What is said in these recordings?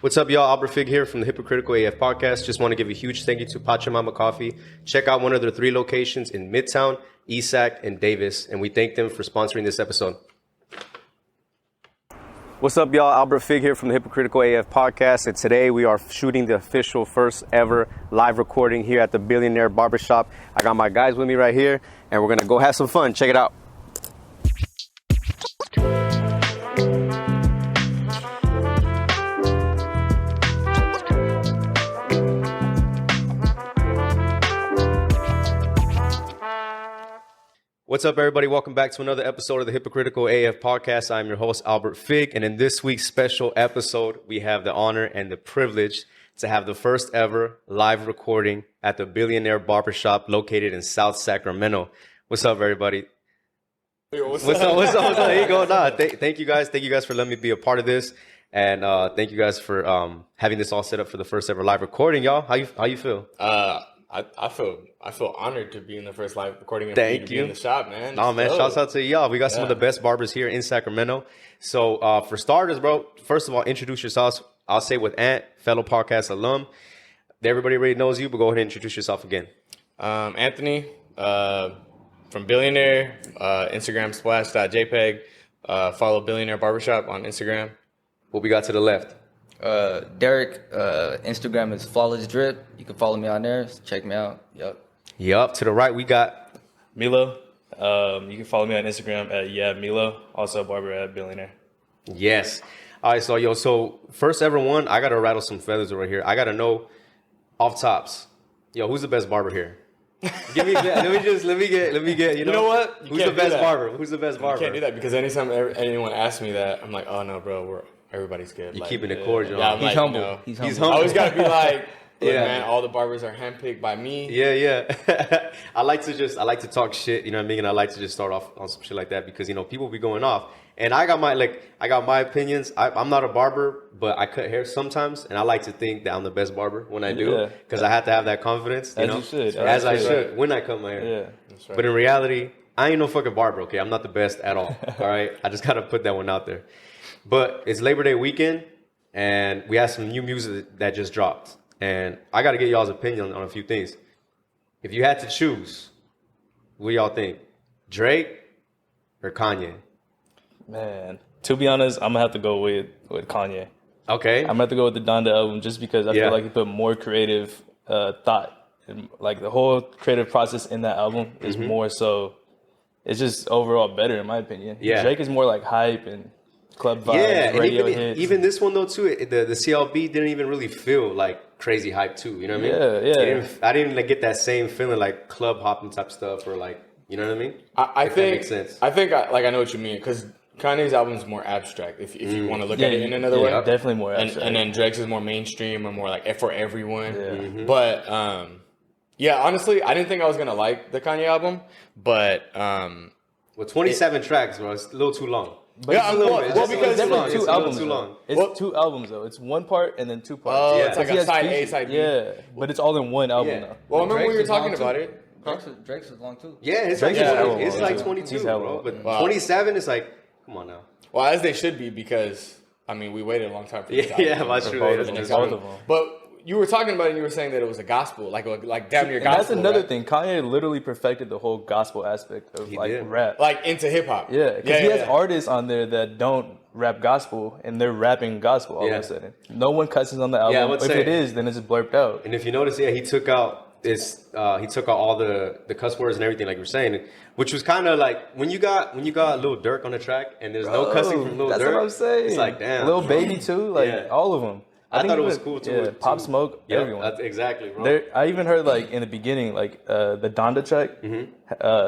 What's up, y'all? Albert Fig here from the Hypocritical AF podcast. Just want to give a huge thank you to Pachamama Coffee. Check out one of their 3 locations in Midtown, Esac, and Davis, and we thank them for sponsoring this episode. What's up, y'all? Albert Fig here from the Hypocritical AF podcast, and today we are shooting the official first ever live recording here at the Billionaire Barbershop. I got my guys with me right here, and we're gonna go have some fun. Check it out. What's up, everybody? Welcome back to another episode of the Hypocritical AF podcast. I'm your host, Albert Fig, and in this week's special episode, we have the honor and the privilege to have the first ever live recording at the Billionaire Barbershop located in South Sacramento. What's up, everybody? What's up? There you go. Thank you guys. Thank you guys for letting me be a part of this, and thank you guys for having this all set up for the first ever live recording, y'all. How you feel? I feel honored to be in the first live recording and Thank be you. in the shop, man. No, man, shouts out to y'all. We got some of the best barbers here in Sacramento. So for starters, bro, first of all, introduce yourselves. I'll say with Ant, fellow podcast alum. Everybody already knows you, but go ahead and introduce yourself again. Anthony from Billionaire, Instagram splash.jpg. Follow Billionaire Barbershop on Instagram. What we got to the left? Derek, Instagram is Flawless Drip. You can follow me on there. Check me out. Yup. To the right, we got Milo. You can follow me on Instagram at Milo. Also barber at Billionaire. Yes. All right, so first ever one, I gotta rattle some feathers over here. I gotta know off tops. Who's the best barber here? Give me that. Let me get. You know what? Who's the best barber? Who's the best barber? You can't do that because anytime anyone asks me that, I'm like, oh no, bro, everybody's good. You're keeping it cordial. Yeah, He's humble. No. He's humble. I always gotta be like, man, all the barbers are handpicked by me. Yeah. I like to talk shit, you know what I mean? And I like to just start off on some shit like that because, people be going off. And I got my opinions. I'm not a barber, but I cut hair sometimes. And I like to think that I'm the best barber when I do because I have to have that confidence, you should. As I should when I cut my hair. Yeah. That's right. But in reality, I ain't no fucking barber, okay? I'm not the best at all, all right? I just got to put that one out there. But it's Labor Day weekend, and we have some new music that just dropped. And I got to get y'all's opinion on a few things. If you had to choose, what do y'all think? Drake or Kanye? Man, to be honest, I'm going to have to go with Kanye. Okay. I'm going to have to go with the Donda album just because I feel like he put more creative thought. And, like, the whole creative process in that album is more so, it's just overall better in my opinion. Yeah. Drake is more like hype and club vibes, radio hits. Even this one though too, the CLB didn't even really feel like crazy hype too. You know what I mean? Yeah. I didn't get that same feeling like club hopping type stuff or like, you know what I mean? I think that makes sense. I think I know what you mean because Kanye's album is more abstract if you want to look at it in another way. Definitely more abstract. And then Drake's is more mainstream or more like for everyone. Yeah. But honestly, I didn't think I was gonna like the Kanye album, but With 27 tracks, bro, it's a little too long. But because it's Too long. It's 2 albums though. It's 1 part and then 2 parts. Oh, Yeah. it's like He a has side A, pieces. side B. Yeah, but it's all in one album though. Well, remember Drake's we were is long, talking too. about it. Drake's is long too. Yeah, it's Drake's like, is it's like hella 22, He's hella bro. long. But Wow. 27 is like, come on now. Well, as they should be because we waited a long time for this Yeah, album. that's true. both That's of true. them. But you were talking about it and you were saying that it was a gospel, like damn near And gospel. that's another right? thing. Kanye literally perfected the whole gospel aspect of did. rap. Like into hip hop. Yeah, because he has artists on there that don't rap gospel, and they're rapping gospel all of a sudden. No one cusses on the album. I would If say- it is, then it's just blurped out. And if you notice, he took out all the cuss words and everything, like you were saying, which was kind of like when you got Lil Durk on the track and there's no cussing from Lil Durk. That's what I'm saying. It's like, damn. Lil Baby too, all of them. I think thought it even- was cool too. Yeah, Pop Smoke, Yep, everyone. that's exactly, bro. I even heard in the beginning, the Donda track,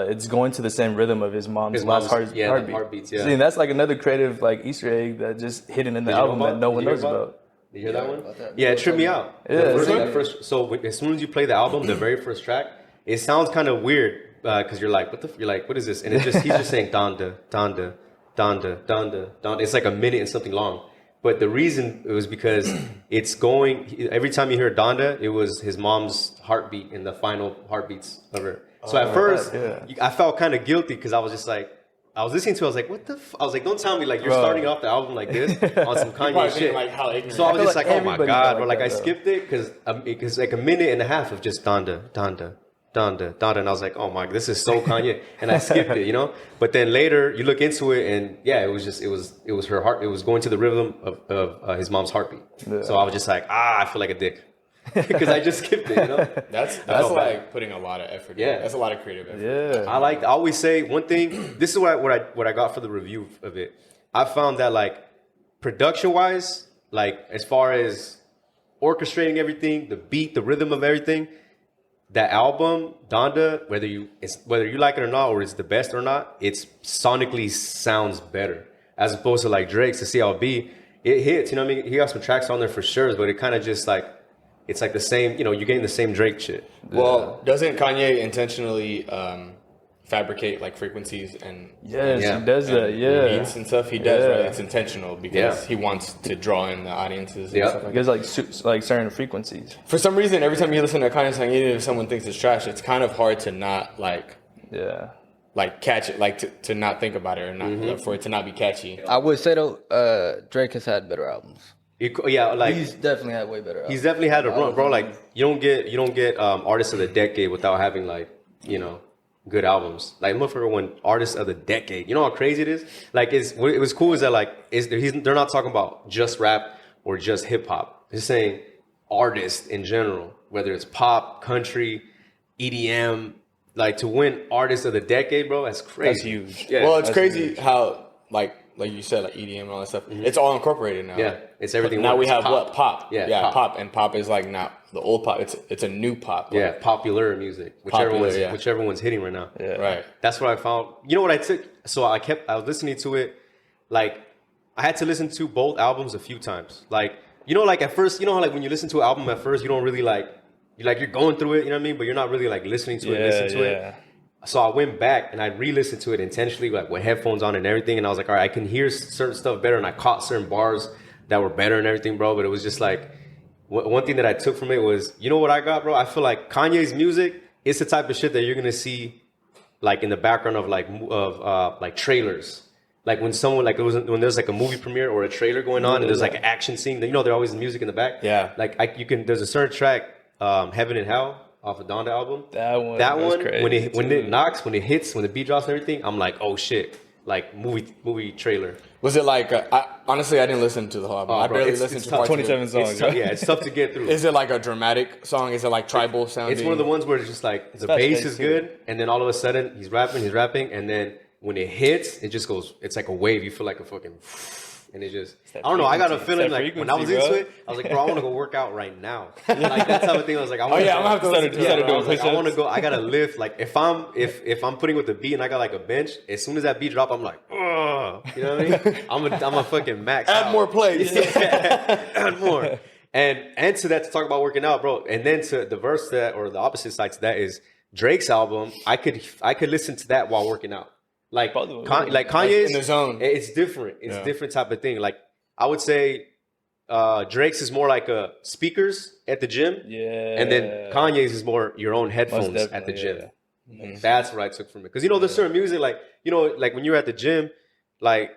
it's going to the same rhythm of his mom's heartbeat. the heartbeats, yeah. See, and that's like another creative Easter egg that just hidden in the album that no one knows about. Did you hear that one? Yeah, it tripped me out. As soon as you play the album, the very first track, it sounds kind of weird because you're like, what is this? And he's just saying Donda, Donda, Donda, Donda, Donda. It's like a minute and something long. But the reason it was because it's going, every time you hear Donda, it was his mom's heartbeat in the final heartbeats of her. So at first, I felt kind of guilty because I was just like, I was listening to it, I was like, what the I was like, don't tell me like you're starting off the album like this on some Kanye shit. Like how ignorant. So I was just like like, oh my everybody God, felt bro. like Like I that, skipped it because like a minute and a half of just Donda, Donda, Donda, Donda. And I was like, oh my, this is so Kanye. And I skipped it, you know? But then later you look into it and yeah, it was her heart. It was going to the rhythm of his mom's heartbeat. Yeah. So I was just like, I feel like a dick. Because I just skipped it, you know? That's like putting a lot of effort. Yeah. That's a lot of creative effort. Yeah. I always say one thing. This is what I got for the review of it. I found that like production wise, like as far as orchestrating everything, the beat, the rhythm of everything, that album, Donda, whether you like it or not, or it's the best or not, it's sonically sounds better as opposed to like Drake's to CLB. It hits, you know what I mean? He got some tracks on there for sure, but it kind of just like. It's like the same, you know, you're getting the same Drake shit. Well, doesn't Kanye intentionally fabricate like frequencies and Yes, he does that. Yeah, beats and stuff? He does, right? It's intentional because he wants to draw in the audiences and stuff like because that. like certain frequencies. For some reason, every time you listen to a Kanye song, even if someone thinks it's trash, it's kind of hard to not like catch it, like to not think about it or not for it to not be catchy. I would say though, Drake has had better albums. Like He's definitely had way better albums. he's definitely had a run, bro. Like you don't get artists of the decade without having like, you know, good albums. Like motherfucker won artist of the decade. You know how crazy it is? Like it was cool is that like they're not talking about just rap or just hip hop. They're saying artists in general, whether it's pop, country, EDM, like to win artist of the decade, bro, that's crazy. That's huge. Yeah. Well, it's crazy how like you said, like EDM and all that stuff. It's all incorporated now. Yeah, it's everything. Now we have pop. pop. Yeah, pop. And pop is like not the old pop. It's a new pop. Yeah, popular music, whichever one's hitting right now. Yeah. Right. That's what I found. You know what I took? So I was listening to it. Like I had to listen to both albums a few times. Like you know, like at first, you know how like when you listen to an album at first, you don't really like you're going through it. You know what I mean? But you're not really like listening to it. So I went back and I re-listened to it intentionally, like with headphones on and everything. And I was like, all right, I can hear certain stuff better. And I caught certain bars that were better and everything, bro. But it was just like, one thing that I took from it was, you know what I got, bro? I feel like Kanye's music, it's the type of shit that you're going to see like in the background of like trailers. Like when someone, like when there's like a movie premiere or a trailer going on and there's like an action scene, you know, there's always music in the back. Yeah. Like there's a certain track, Heaven and Hell, off of Donda album. That one crazy when it knocks, when it hits, when the beat drops and everything, I'm like, oh shit, like movie trailer. Was it like honestly I didn't listen to the whole album. I barely listened to parts 27 songs. It's tough to get through. Is it like a dramatic song? Is it like tribal sounding? It's one of the ones where it's just like the bass is good, and then all of a sudden he's rapping, and then when it hits, it just goes. It's like a wave. You feel like a fucking. And it just, I don't know. I got a feeling like when I was into it, I was like, bro, I want to go work out right now. Like that type of thing. I was like, I'm gonna have to listen to it. I want to go. I gotta lift. Like if I'm putting with the beat and I got like a bench, as soon as that beat drop, I'm like, oh, you know what I mean? I'm a fucking max. Add more plays. Add more. And to that, to talk about working out, bro. And then to the verse that, or the opposite side to that is Drake's album. I could listen to that while working out. Like Kanye's in the zone. It's different. It's a different type of thing. Like I would say Drake's is more like speakers at the gym. Yeah. And then Kanye's is more your own headphones at the gym. Mm-hmm. That's what I took from it. Because you know, there's certain music, like, you know, like when you're at the gym, like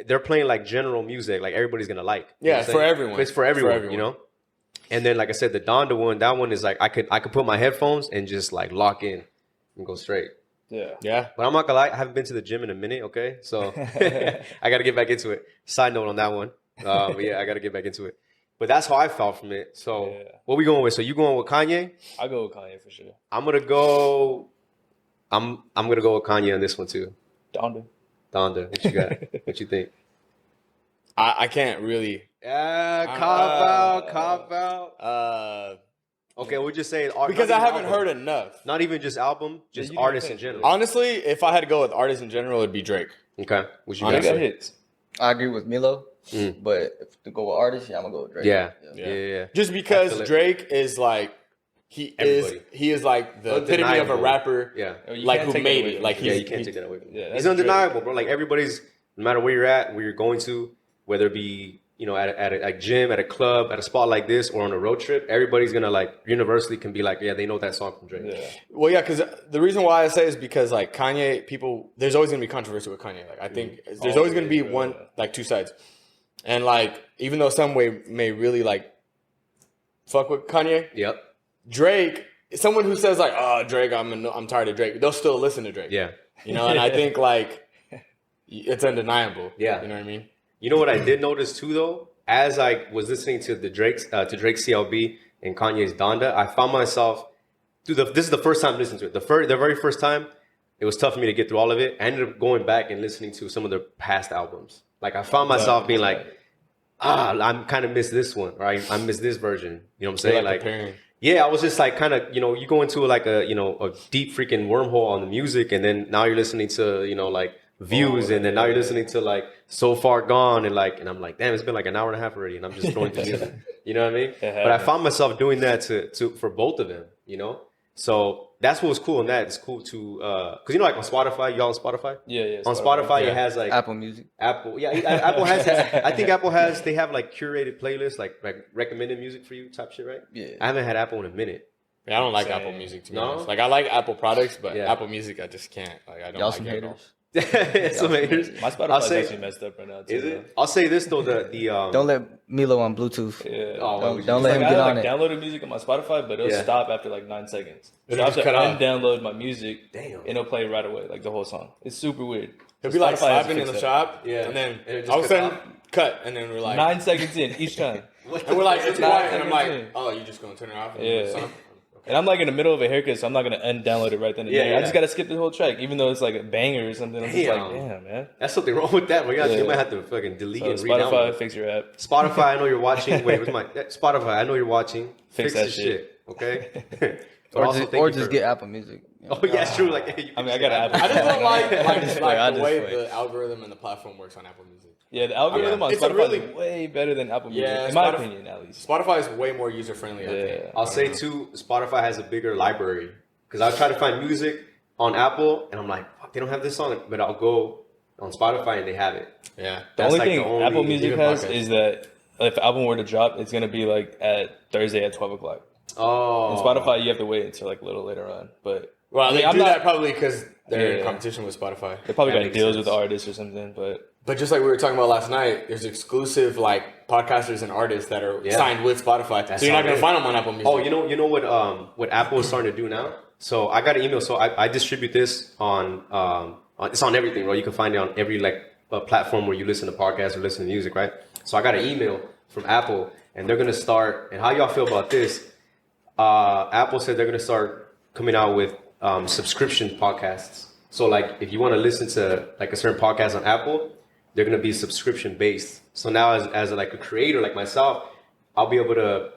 they're playing like general music, like everybody's gonna like. Yeah, for everyone. It's for everyone, you know? And then like I said, the Donda one, that one is like I could put my headphones and just like lock in and go straight. Yeah. But I'm not gonna lie, I haven't been to the gym in a minute, okay? So I gotta get back into it. Side note on that one. But yeah, I gotta get back into it. But that's how I felt from it. So what we going with? So you going with Kanye? I go with Kanye for sure. I'm gonna go with Kanye on this one too. Donda. What you got? What you think? I can't really. Cop out. Okay, we'll just say because I haven't heard enough. Not even just album, just artists in general. Honestly, if I had to go with artists in general, it'd be Drake. Okay, what you got hits. I agree with Milo, but if to go with artists, I'm gonna go with Drake. Yeah. Just because Drake is like he is like the epitome of a rapper. Yeah, like who made it. Like you can't take that away from him. He's undeniable, bro. Like everybody's, no matter where you're at, where you're going to, whether it be you know, at a like gym, at a club, at a spot like this, or on a road trip, everybody's gonna like universally can be like, yeah, they know that song from Drake. Yeah. Well, yeah, because the reason why I say is because like Kanye, people, there's always gonna be controversy with Kanye. Like I think there's always gonna be like two sides, and like even though some may really like fuck with Kanye, Yep. Drake, someone who says like, oh, Drake, I'm tired of Drake, they'll still listen to Drake. Yeah. You know, and I think like it's undeniable. Yeah. You know what I mean? You know what I did notice too, though, as I was listening to Drake's CLB and Kanye's Donda, I found myself, dude, this is the first time listening to it. The very first time, it was tough for me to get through all of it. I ended up going back and listening to some of their past albums. Like I found myself being like, I kind of miss this one, or I miss this version. You know what I'm saying? Like comparing. Yeah, I was just like kind of, you know, you go into like a deep freaking wormhole on the music, and then now you're listening to, you know, like Views, and then now you're listening to like So Far Gone, and I'm like, damn, it's been like an hour and a half already, and I'm just throwing through music. You know what I mean? But I found myself doing that to for both of them, you know? So that's what was cool in that. It's cool to, because you know, like on Spotify, y'all on Spotify? Yeah. On Spotify, it has like Apple Music. Apple has, I think Apple has, they have like curated playlists, like recommended music for you type shit, right? Yeah. I haven't had Apple in a minute. Yeah, I don't like Apple Music to be No? honest. Like I like Apple products, but Yeah. Apple Music I just can't. Like I don't Y'all like some it at all. haters. Some haters. My Spotify's actually messed up right now too. Is it? I'll say this though, the Don't let Milo on Bluetooth. Yeah. Oh, Don't let him get on I it. downloaded music on my Spotify, but it'll Yeah. stop after like 9 seconds. So It'll I have just to cut out. undownload my music, Damn. and it'll play right away, like the whole song. It's super weird. He'll So be like Spotify has to slapping in fix the that. shop, Yeah. and then And it just all of a cuts sudden cut, and then we're like 9 seconds in each time. and we're like it's Nine quiet, and I'm seconds like, in. oh, you just gonna turn it off? And Yeah. the song? And I'm like in the middle of a haircut, so I'm not gonna undownload it right then and Yeah, there. yeah. I just gotta skip the whole track, even though it's like a banger or something. I'm just like, damn, man. That's something wrong with that. Yeah. You might have to fucking delete So and Spotify, re-download. fix your app. Spotify, I know you're watching. Wait, where's my Spotify? I know you're watching. Fix Fix that this shit. okay? But Or also, just, thank or you just for- get Apple Music. You know? Oh yeah, it's true. Like, hey, you I can mean, I just got get Apple. I just don't like I the just way wait. the algorithm and the platform works on Apple Music. Yeah, the algorithm on It's a Spotify really- is way better than Apple Music, Yeah, in my Spotify- opinion, at least. Spotify is way more user friendly. I think. Yeah. I'll say too, Spotify has a bigger library because I try to find music on Apple and I'm like, fuck, they don't have this song, but I'll go on Spotify and they have it. Yeah. The That's only like thing the only- Apple Music even has podcast. is that if the album were to drop, it's gonna be like at Thursday at 12 o'clock. Oh, On Spotify, you have to wait until like a little later on. But Well, I mean, they I'm do not- that probably because they're in Yeah. competition with Spotify. they probably That got makes deals sense. with artists or something. But But just like we were talking about last night, there's exclusive like podcasters and artists that are signed with Spotify. That's So you're not how gonna it is. find them on Apple Music. Oh, you know what Apple is starting to do now? So I got an email. So I distribute this on it's on everything, bro. You can find it on every like platform where you listen to podcasts or listen to music, right? So I got an email from Apple, and they're gonna start. And how y'all feel about this? Apple said they're gonna start coming out with subscription podcasts. So like if you want to listen to like a certain podcast on Apple, they're gonna be subscription based. So now as like a creator like myself, I'll be able to.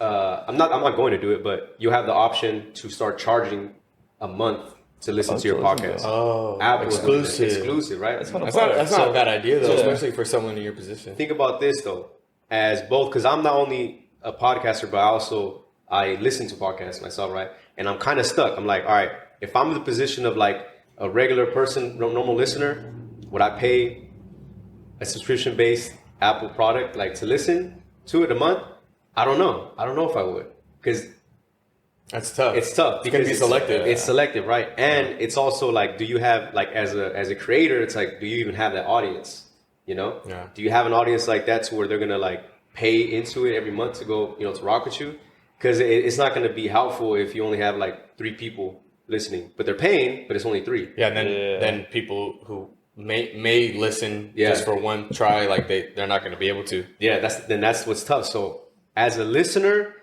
I'm not going to do it, but you have the option to start charging a month to listen to your podcast. Oh, Apple is doing it. exclusive. Exclusive, right? it's kind of That's not a bad idea though, Yeah. especially for someone in your position. Think about this though, as both because I'm not only a podcaster, but I listen to podcasts myself, right? And I'm kind of stuck. I'm like, all right, if I'm in the position of like a regular person, normal listener, would I pay a subscription-based Apple product like to listen to it a month? I don't know. I don't know if I would because That's tough. it's tough It's gonna be selective. It's selective, right? And it's also like, do you have like as a creator? It's like, do you even have that audience? You know? Yeah. Do you have an audience like that to where they're gonna like pay into it every month to go, to rock with you? Because it's not gonna be helpful if you only have like 3 people listening, but they're paying, but it's only 3. Yeah, and then people who may listen Yeah. just for one try, like they're not going to be able to. Yeah, that's what's tough. So as a listener,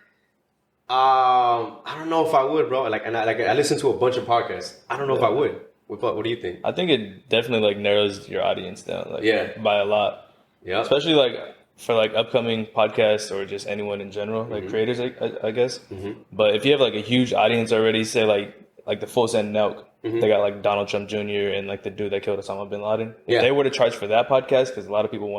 I don't know if I would, bro. Like, and I listen to a bunch of podcasts. I don't know if I would. What do you think? I think it definitely like narrows your audience down, like Yeah. by a lot. Yeah. Especially like for like upcoming podcasts or just anyone in general, like creators, I guess. But if you have like a huge audience already, say like the Full Send Nelk, they got like Donald Trump Jr. and like the dude that killed Osama bin Laden. Yeah. If they were to charge for that podcast, because a lot of people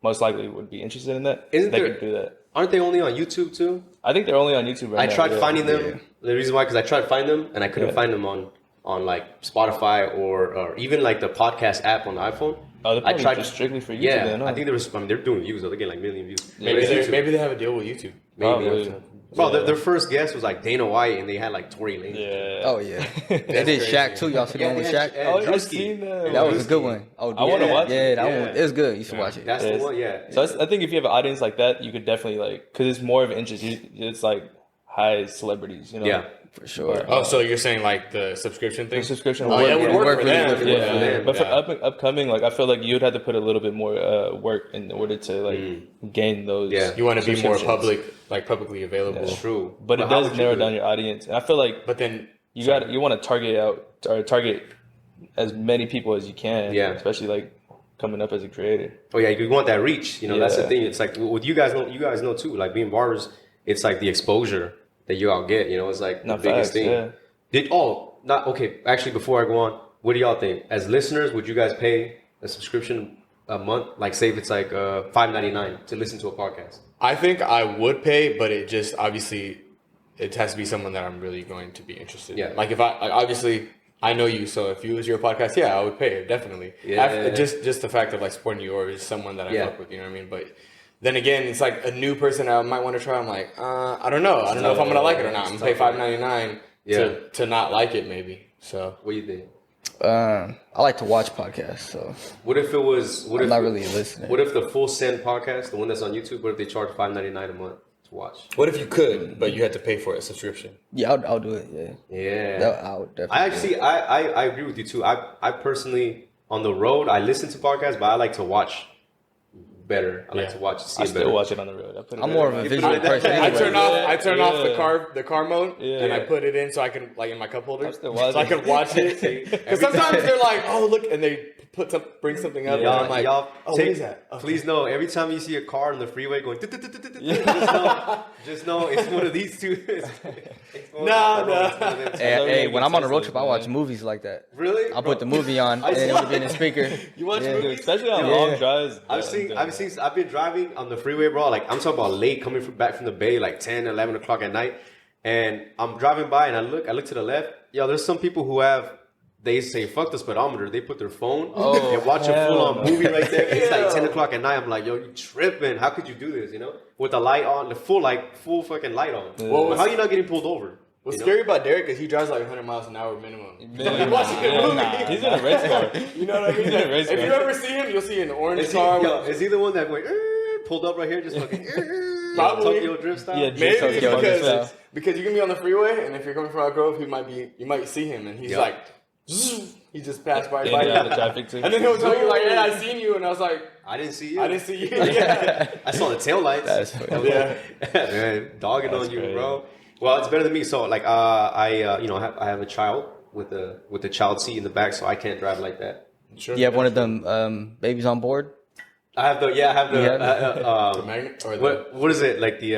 most likely would be interested in that, Isn't they there- could do that. Aren't they only on YouTube too? I think they're only on YouTube right now. I tried yeah. finding them. The reason why, because I tried to find them and I couldn't find them on like Spotify or even like the podcast app on the iPhone. Oh, they're I probably tried just strictly for YouTube. Yeah, then, huh? I think there was. I mean, they're doing views. Though. They're getting like million views. Maybe they have a deal with YouTube. Probably. Bro, their first guest was like Dana White, and they had like Tory Lanez. Yeah. Oh yeah, they did crazy. Shaq too. Y'all see the one with Shaq? Oh, I've Drewski. seen that. That was a good one. Oh, I wanna watch it. Yeah, that Yeah. one. It was good. You should watch it. That's the one. Yeah. So I think if you have an audience like that, you could definitely like, because it's more of an interest. It's like high celebrities, you know. Yeah. For sure. Oh, so you're saying like the subscription thing? The subscription. Oh, yeah, it would work for really them. good for Yeah, them. but for Yeah. upcoming, like I feel like you'd have to put a little bit more work in order to like gain those. Yeah. You want to be more subscriptions. publicly available. It's true. But it how does would you narrow do down it? your audience, and I feel like But then you want to target as many people as you can. Yeah. especially like coming up as a creator. Oh yeah, you want that reach. You know, that's the Yeah. thing. It's like with you guys know too. Like being barbers, it's like the exposure that you all get. You know, it's like the Not biggest facts, thing. yeah. Not okay. Actually, before I go on, what do y'all think? As listeners, would you guys pay a subscription a month? Like, say if it's like $5.99 to listen to a podcast. I think I would pay, but it just obviously it has to be someone that I'm really going to be interested Yeah. in. Like if obviously I know you, so if you was your podcast, yeah, I would pay it definitely. Yeah. Just the fact of like supporting you or just someone that I Yeah. fuck with, you know what I mean? But then again, it's like a new person I might want to try. I'm like, I don't know. I don't know if I'm gonna like it or not. I'm gonna pay $5.99 to not like it maybe. So What do you think? I like to watch podcasts, so What if it was? What I'm if not really listening. What if the Full Send podcast, the one that's on YouTube, what if they charge $5.99 a month to watch? what if you could, but you had to pay for a subscription? Yeah, I'll do it. Yeah, Yeah. I would definitely. I actually, I agree with you too. I personally, on the road, I listen to podcasts, but I like to watch better. I like to watch, see I it better. still watch it on the road. I'm more of a visual person. I Anyway. turn off Yeah. the car mode and I Yeah. put it in so I can like in my cup holder I'm still so I watching. can watch it. Because sometimes they're like, oh look, and they bring something up, and I'm like, oh, what is that? Okay. Please know, every time you see a car on the freeway going, just know it's one of these two. No. Hey, when I'm on a road trip, I watch movies like that. Really? I'll put the movie on and it'll be in the speaker. You watch Yeah. movies? Especially on Yeah. long drives. I've been driving on the freeway, bro. Like, I'm talking about late, coming back from the Bay, like 10, 11 o'clock at night. And I'm driving by and I look to the left. Yo, there's some people who they say, fuck the speedometer. They put their phone and watch a full-on movie right there. It's like 10 o'clock at night. I'm like, yo, you tripping. How could you do this, you know? With the light on, the full fucking light on. Well, How you not getting pulled over? What's You know? scary about Derek is he drives like 100 miles an hour minimum. Yeah, watching a movie. He's in a race car. You know what I mean? He's in a race If you car. ever see him, you'll see an orange Is he, car. is he the one that went, pulled up right here, just fucking, Probably. Tokyo Drift style? Yeah, Maybe Tokyo because you can be on the freeway, and if you're coming from Elk Grove, you might see him, and he's Yeah. like, he just passed by. In and out of the traffic too. And then he'll tell you like, "Hey, I seen you," and I was like, I didn't see you. "I didn't see you." Yeah. I saw the tail lights. That's funny. Yeah. Man, dogging That's on you, crazy. bro. Well, it's better than me. So, like, I have a child with the child seat in the back, so I can't drive like that. Sure. You have one of them babies on board? I have the The magnet or the what is it like the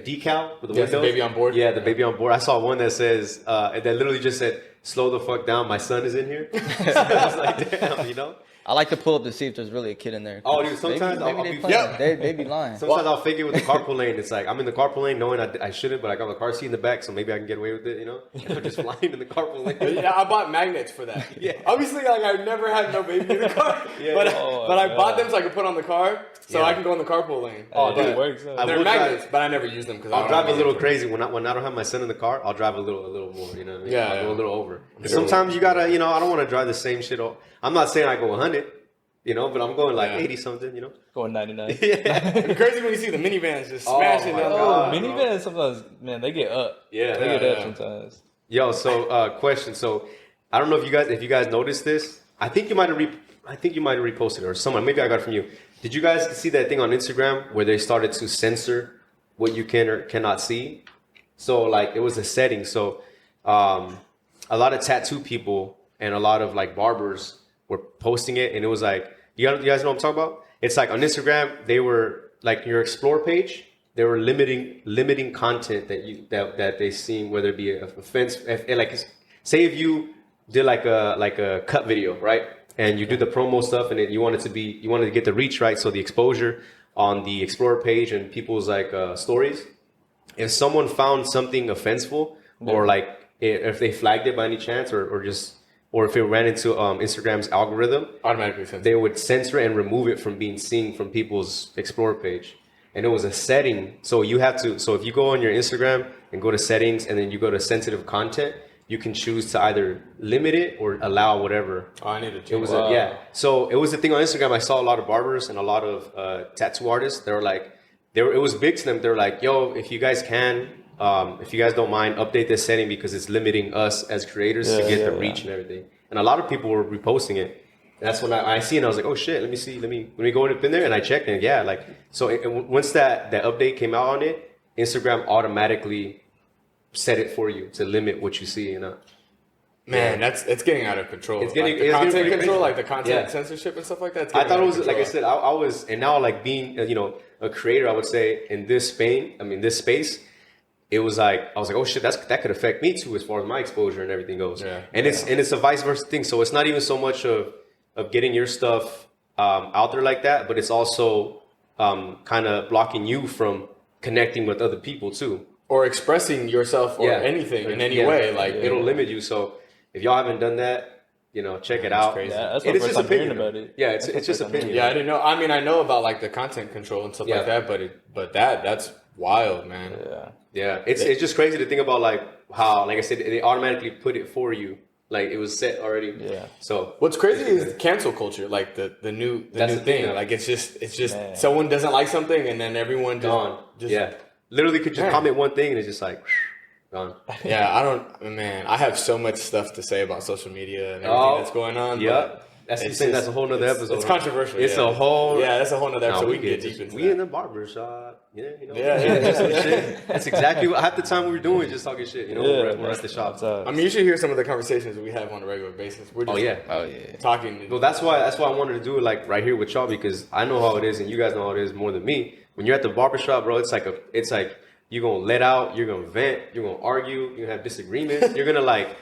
decal with the Yeah, it's the windows? baby on board. Yeah, the baby on board. I saw one that says that literally just said, "Slow the fuck down, my son is in here." So I was like, damn, you know. I like to pull up to see if there's really a kid in there. Oh, dude, sometimes maybe I'll they be- playing. Yeah. They be lying. Sometimes I'll fake it with the carpool lane. It's like I'm in the carpool lane knowing I shouldn't, but I got the car seat in the back, so maybe I can get away with it, you know? I'm just flying in the carpool lane. Yeah, I bought magnets for that. Yeah. Obviously, like I've never had no baby in the car, Yeah. but Oh, I yeah. bought them so I could put on the car, so Yeah. I can go in the carpool lane. Oh, Dude, dude, it works. I They're will magnets, drive- but I never use them because I'll drive a little crazy when I don't have my son in the car. I'll drive a little more. You know what I mean? Yeah, I'll go yeah. a little over. Sure. Sometimes you gotta, you know, I don't want to drive the same shit. I'm not saying I go 100, you know, but I'm going like Yeah. 80 something, you know. Going 99. Yeah, It's crazy when you see the minivans just Oh, smashing my down the God. road. Minivans sometimes, man, they get up. yeah. They get Yeah, up yeah. sometimes. Yo, so question. So I don't know if you guys noticed this. I think you might have reposted it or someone. Maybe I got it from you. Did you guys see that thing on Instagram where they started to censor what you can or cannot see? So like it was a setting. So a lot of tattoo people and a lot of like barbers were posting it, and it was like you guys know what I'm talking about? It's like on Instagram they were like your explore page. They were limiting content that they seen, whether it be a offense, like say if you did like a cut video, right? And you do the promo stuff, and you wanted to get the reach right, so the exposure on the Explorer page and people's like stories. If someone found something offenseful, or like if they flagged it by any chance, or just or if it ran into Instagram's algorithm, Automatically censor. they would censor it and remove it from being seen from people's Explore page. And it was a setting. So you have to, so if you go on your Instagram and go to settings and then you go to sensitive content, you can choose to either limit it or allow whatever. Oh, I need to change. It was yeah. So it was a thing on Instagram. I saw a lot of barbers and a lot of tattoo artists. They were like, it was big to them. They're like, yo, if you guys can, if you guys don't mind, update this setting because it's limiting us as creators to get the reach and everything. And a lot of people were reposting it. And that's when I see it and I was like, oh shit, let me see. Let me go up in there and I checked and yeah, like, so once that update came out on it, Instagram automatically set it for you to limit what you see, you know. Man, it's getting out of control. It's getting like the content getting control, crazy. like the content censorship and stuff like that. I thought it was like I said, I was, and now like being a creator, I would say in this space, it was like I was like, oh shit, that could affect me too as far as my exposure and everything goes. Yeah. And it's a vice versa thing. So it's not even so much of getting your stuff out there like that, but it's also kind of blocking you from connecting with other people too. Or expressing yourself or anything in any way. Like it'll limit you. So if y'all haven't done that, check it out. Crazy. Yeah, that's my first time hearing about it. Yeah, it's just opinion. Yeah, I didn't know. I mean, I know about like the content control and stuff like that, but that's wild, man. Yeah, it's just crazy to think about like how, like I said, they automatically put it for you. Like it was set already. Yeah. So what's crazy is cancel culture, like the new thing. Like it's just Man. Someone doesn't like something and then everyone just literally could just comment one thing and it's just like gone. Yeah, I have so much stuff to say about social media and everything that's going on. Yeah. That's a whole nother episode. It's controversial. It's a whole. Yeah, that's a whole nother episode. We can get deep into We in the barbershop. Shit. That's exactly what half the time we were doing, just talking shit. We're at the shop. I mean, you should hear some of the conversations we have on a regular basis. We're just talking. Well, that's why I wanted to do it like right here with y'all because I know how it is and you guys know how it is more than me. When you're at the barbershop, bro, it's like you're gonna let out, you're gonna vent, you're gonna argue, you're gonna have disagreements, you're gonna like,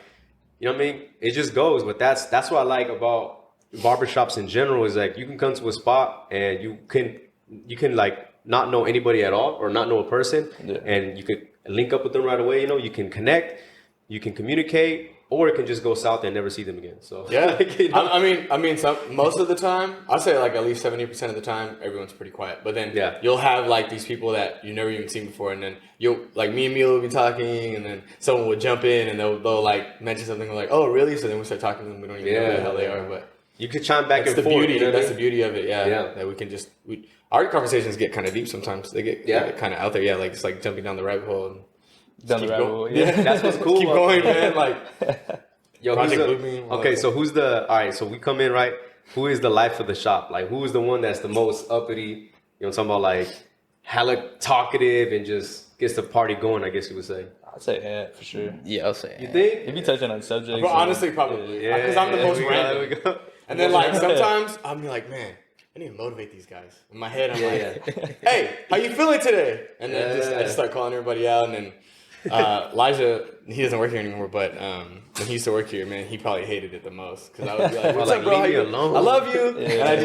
you know what I mean? It just goes. But that's what I like about barbershops in general is like you can come to a spot and you can like not know anybody at all or not know a person and you could link up with them right away. You can connect, you can communicate, or it can just go south and never see them again. So I mean, most of the time, I'd say like at least 70% of the time, everyone's pretty quiet. But then you'll have like these people that you never even seen before, and then you'll like me and Mila will be talking, and then someone will jump in and they'll like mention something like, "Oh, really?" So then we start talking to them. We don't even know who the hell they are, but. You could chime back and forth. That's the beauty of it, That we can our conversations get kind of deep sometimes. They get kind of out there, like it's like jumping down the rabbit hole. Down the rabbit hole, That's what's cool. Keep going, man. Like, yo, all right, so we come in, right? Who is the life of the shop? Like, who is the one that's the most uppity? I'm talking about like hella talkative and just gets the party going, I guess you would say. I'd say Ant for sure. Yeah, I'll say Ant. You think? He'd be touching on subjects. But honestly, probably. Because I'm the most random. And then like sometimes I'm like, man, I need to motivate these guys. In my head, I'm like, hey, how you feeling today? And then I just start calling everybody out. And then Elijah, he doesn't work here anymore, but when he used to work here, man, he probably hated it the most. Because I would be like, what's up, bro? How you? Alone. I love you. And I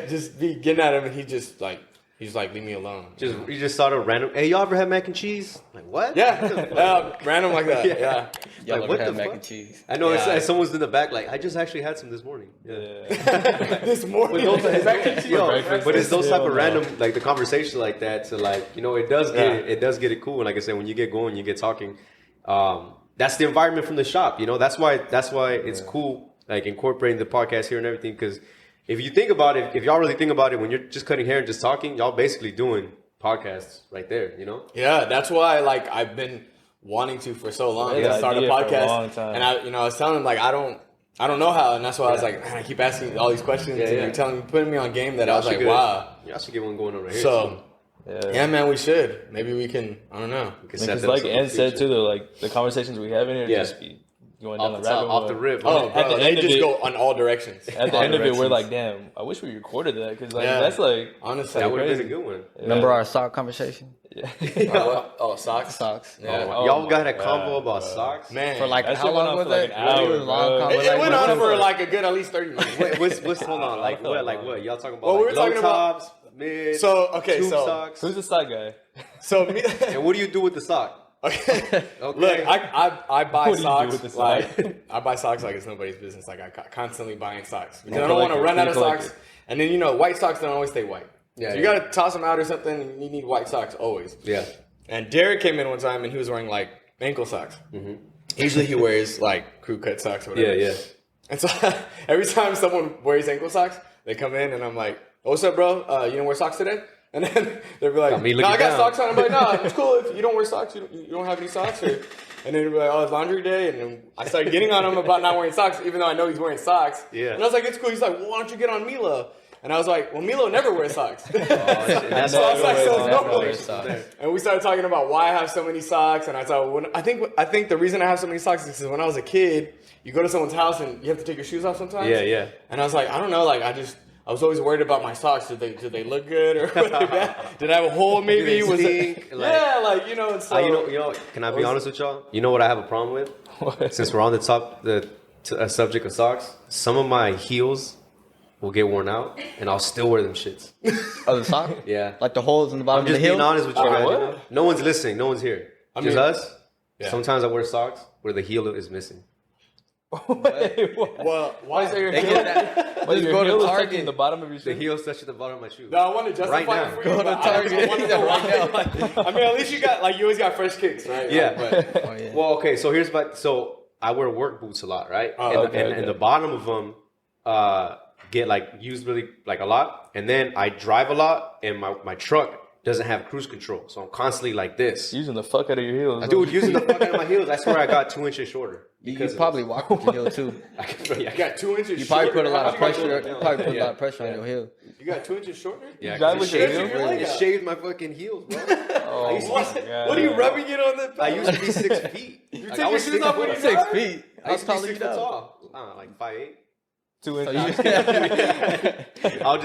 just be getting at him, and he's like, leave me alone. You just started random. Hey, y'all ever had mac and cheese? Like what? Yeah, random like that. Yeah. Y'all like, ever had mac and cheese? I know someone's in the back. Like I just actually had some this morning. This morning. But it's those type of random like the conversation like that. So like it does get it cool. And like I said, when you get going, you get talking. That's the environment from the shop. That's why it's cool. Like incorporating the podcast here and everything because. If you think about it, if y'all really think about it, when you're just cutting hair and just talking, y'all basically doing podcasts right there, Yeah, that's why I've been wanting to for so long to start a podcast. And I was telling him like I don't know how, and that's why I was like, man, I keep asking all these questions and you're putting me on game that I was like, wow. Y'all should get one going over here. So man, we should. Maybe we can. I don't know. Because like Ann said too, though, like the conversations we have in here just be. Going down the rabbit hole. Off the rip. Oh, bro, they just go on all directions. At the end of it, we're like, damn, I wish we recorded that because that's like honestly, that would have been a good one. Remember our sock conversation? Socks. Yeah. Y'all got a combo about socks, man. For like how long was it? It went on for like a good at least 30 minutes. What's hold on? Like what? Y'all talking about? Well, we were talking tops, mid. So tube socks. Who's the sock guy? So and what do you do with the sock? Okay. Okay. Look, I buy What do you do socks with the like socks? I buy socks like it's nobody's business. Like I constantly buying socks because You I don't want to collect it. run out You of collect socks. it. And then white socks don't always stay white. Yeah, so you yeah. gotta toss them out or something. And you need white socks always. Yeah. And Derek came in one time and he was wearing like ankle socks. Usually he wears like crew cut socks or whatever. Yeah, yeah. And so every time someone wears ankle socks, they come in and I'm like, oh, "What's up, bro? You don't wear socks today?" And then they'll be like, Got me "No, I looking got down." socks on." I'm like, "No, it's cool if you don't wear socks. You don't have any socks." Or, and then they'll be like, "Oh, it's laundry day." And then I started getting on him about not wearing socks, even though I know he's wearing socks. Yeah. And I was like, "It's cool." He's like, "Well, why don't you get on Milo?" And I was like, "Well, Milo never wears socks." That's So I was like, "So it's Never no wear way." socks. And we started talking about why I have so many socks. And I thought, I think the reason I have so many socks is because when I was a kid, you go to someone's house and you have to take your shoes off sometimes. Yeah, yeah. And I was like, I don't know, like I was always worried about my socks. Did they look good or were they bad? Did I have a hole maybe? they Was it? stink? Like- Yeah, like you know. So You know. Can I be honest with y'all? You know what I have a problem with? What? Since we're on the subject of socks, some of my heels will get worn out, and I'll still wear them shits. Oh, the sock? Yeah. Like the holes in the I'm bottom of just the heel? being honest with you guys. what? You know? No one's listening. No one's here. Just mean- us. Yeah. Sometimes I wear socks where the heel is missing. Wait, what? well, why? Why is your They heel? get that. Wait, Just your go to heel is Target. touching the bottom of your The shoe? heel touches the bottom of my shoe. No, I want to justify Right now. it for you. Go to but Target. I want to know Right why. I mean, at least you got like you always got fresh kicks, right? Yeah. But Oh, yeah. Well, okay. So here's my. So I wear work boots a lot, right? Oh, and, okay, and, okay. and the bottom of them get like used really like a lot, and then I drive a lot, and my truck doesn't have cruise control, so I'm constantly like this. Using the fuck out of your heels. Dude, using the fuck out of my heels. I swear I got 2 inches shorter. You because of probably this. walk with your heel too. you got 2 inches. You probably put a lot of shorter. pressure. You probably put a Yeah. lot of pressure on your heel. You got 2 inches shorter. Yeah, drive 'cause with it your shaved, heels? it shaved my fucking heels, bro. Oh, used to my be- God. What are you rubbing it on the? I used to be 6 feet. You Like, take I your was shoes off when you 6 6 drive? feet. I How used to be tall are 6 you foot now? tall. Like 5'8". 2 So inches. I was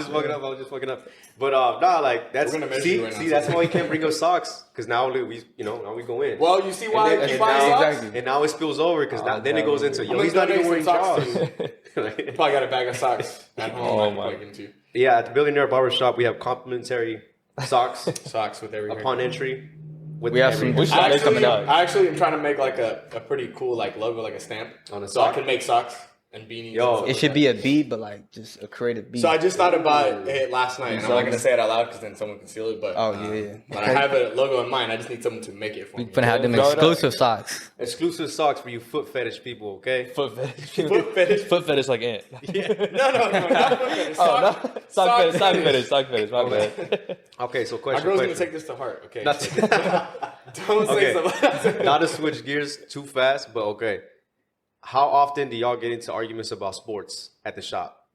just fucking up. But nah, like that's We're gonna measure see, you right now, see, so- that's why you can't bring up socks because now now we go in. Well, you see why I then- keep and buying now- socks? Exactly. And now it spills over because then it goes into I'm yo, gonna he's not even donate wearing some socks jaws. Probably got a bag of socks at home. Oh I can my. plug into. Yeah, at the Billionaire Barbershop, we have complimentary socks Socks with every upon entry. With We have every- some- We should I make actually, coming out. I actually am trying to make like a pretty cool like logo, like a stamp, On a so I sock? can make socks and beanies. Yo, and stuff It like should that. be a bead, but like just a creative bead. So I just thought about it last night, and I'm not gonna say it out loud because then someone can steal it. But Oh, yeah. but I have a logo in mind. I just need someone to make it for We me. finna have them Throw it up. exclusive socks. exclusive socks for you foot fetish people, okay? Foot fetish. Foot fetish. Foot fetish like ant. No, not foot fetish. Oh, Sock, no. Sock fetish. Sock fetish. My bad. Okay, so My question. girl's gonna question. take this to heart. Okay, Not don't say Okay. something. Not to switch gears too fast, but okay. How often do y'all get into arguments about sports at the shop?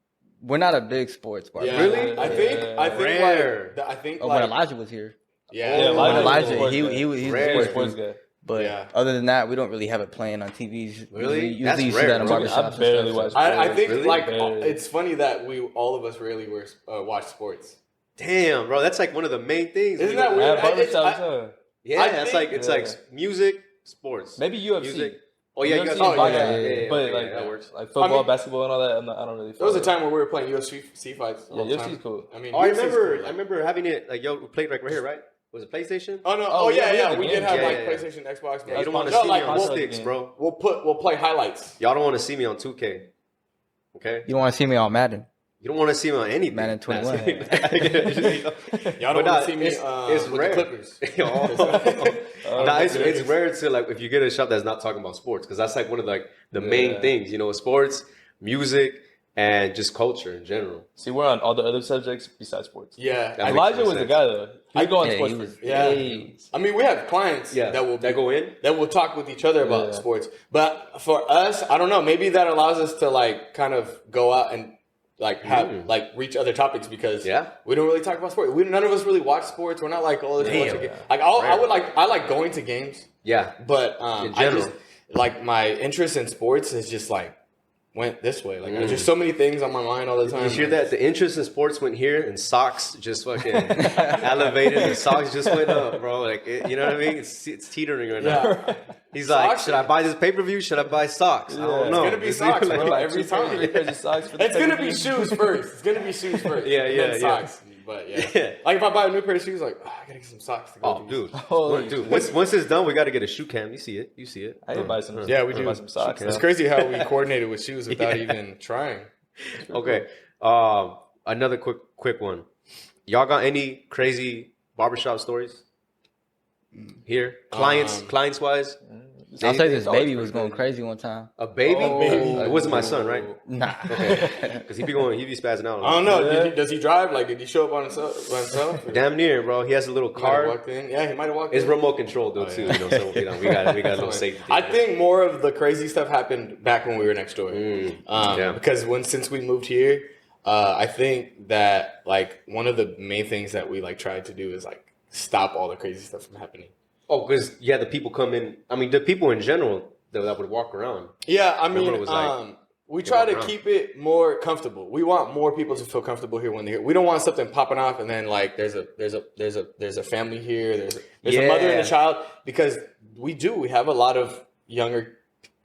We're not a big sports bar. Yeah, Really? I think Rare. like I think Oh, when like Elijah was here. yeah, Yeah, When Elijah- Elijah, he's Rare. a Sports sports guy. guy. But Yeah. other than that, we don't really have it playing on TVs. Really? Usually That's you see rare, that in bro. barbershops. I barely and watch stuff. I think Really? like Barely. it's funny that all of us rarely watch sports. Damn, bro, that's like one of the main things. Isn't that weird? Yeah, It's- barbershops. Yeah, I it's think- like Yeah. music, sports. Maybe UFC. Music. Oh yeah, you guys. UFC Oh, is yeah, fine. yeah, But okay, like that works. like football, I mean- basketball, and all that. I don't really. There was a follow. time where we were playing UFC fights. all Yeah, the UFC is time. cool. I mean, Oh, I UFC 's remember. cool, I remember having it like yo we played right here, right? Was it PlayStation? Oh no! Oh, Oh, yeah, yeah, we yeah. had We the did games. have Yeah, like yeah, yeah. PlayStation, Xbox. Yeah, you don't want to no, see like, me on we'll, sticks, game. bro. we'll play highlights. Y'all don't want to see me on 2K. Okay. You don't want to see me on Madden. You don't want to see me on anything. Madden 21. Y'all But don't nah, want to see me it's with rare. the Clippers. Nah, it's rare to like if you get a shop that's not talking about sports because that's like one of the main things, sports, music, and just culture in general. See, we're on all the other subjects besides sports. Yeah, That makes Elijah no was the sense. guy though. He would go on Yeah, sports. he was- for Yeah. days. I mean, we have clients that go in. that will talk with each other about Yeah. sports. But for us, I don't know. Maybe that allows us to like kind of go out and like have like reach other topics because we don't really talk about sports. None of us really watch sports. We're not like let's Damn. watch a game. Like I like going to games, Yeah. but In I general. just like my interest in sports is just like went this way. Like there's just so many things on my mind all the time. You hear that? The interest in sports went here, and socks just fucking elevated. And socks just went up, bro. Like, you know what I mean? It's teetering right now. Yeah. He's like, Socks? should I buy this pay per view? Should I buy socks? I don't It's know. gonna be It's socks, like- bro. Every time. Pairs of socks for the It's gonna be pay-per-view. shoes first. It's gonna be shoes first. Yeah, and yeah, then yeah. socks. But yeah. Like if I buy a new pair of shoes, like, I gotta get some socks to go. Oh, dude. Once it's done, we got to get a shoe cam. You see it. I need to buy some. Yeah, we do. Buy some socks. It's crazy how we coordinated with shoes without even trying. Okay. Another quick one. Y'all got any crazy barbershop stories here? Clients wise? I'll say this baby was going crazy one time. A baby? It wasn't my son, right? Nah. Okay. Because he be spazzing out. I don't know. Does he drive? Like, did he show up by himself? Damn near, bro. He has a little car. Walked in. Yeah, he might have walked in. It's remote control though too. You know, so we got a little safety. I think more of the crazy stuff happened back when we were next door. Because since we moved here, I think that like one of the main things that we like tried to do is like stop all the crazy stuff from happening. Oh, because the people come in. I mean, the people in general that would walk around. Yeah, I mean, we try to keep it more comfortable. We want more people to feel comfortable here when they're here. We don't want something popping off and then like there's a family here. There's a mother and a child, because we have a lot of younger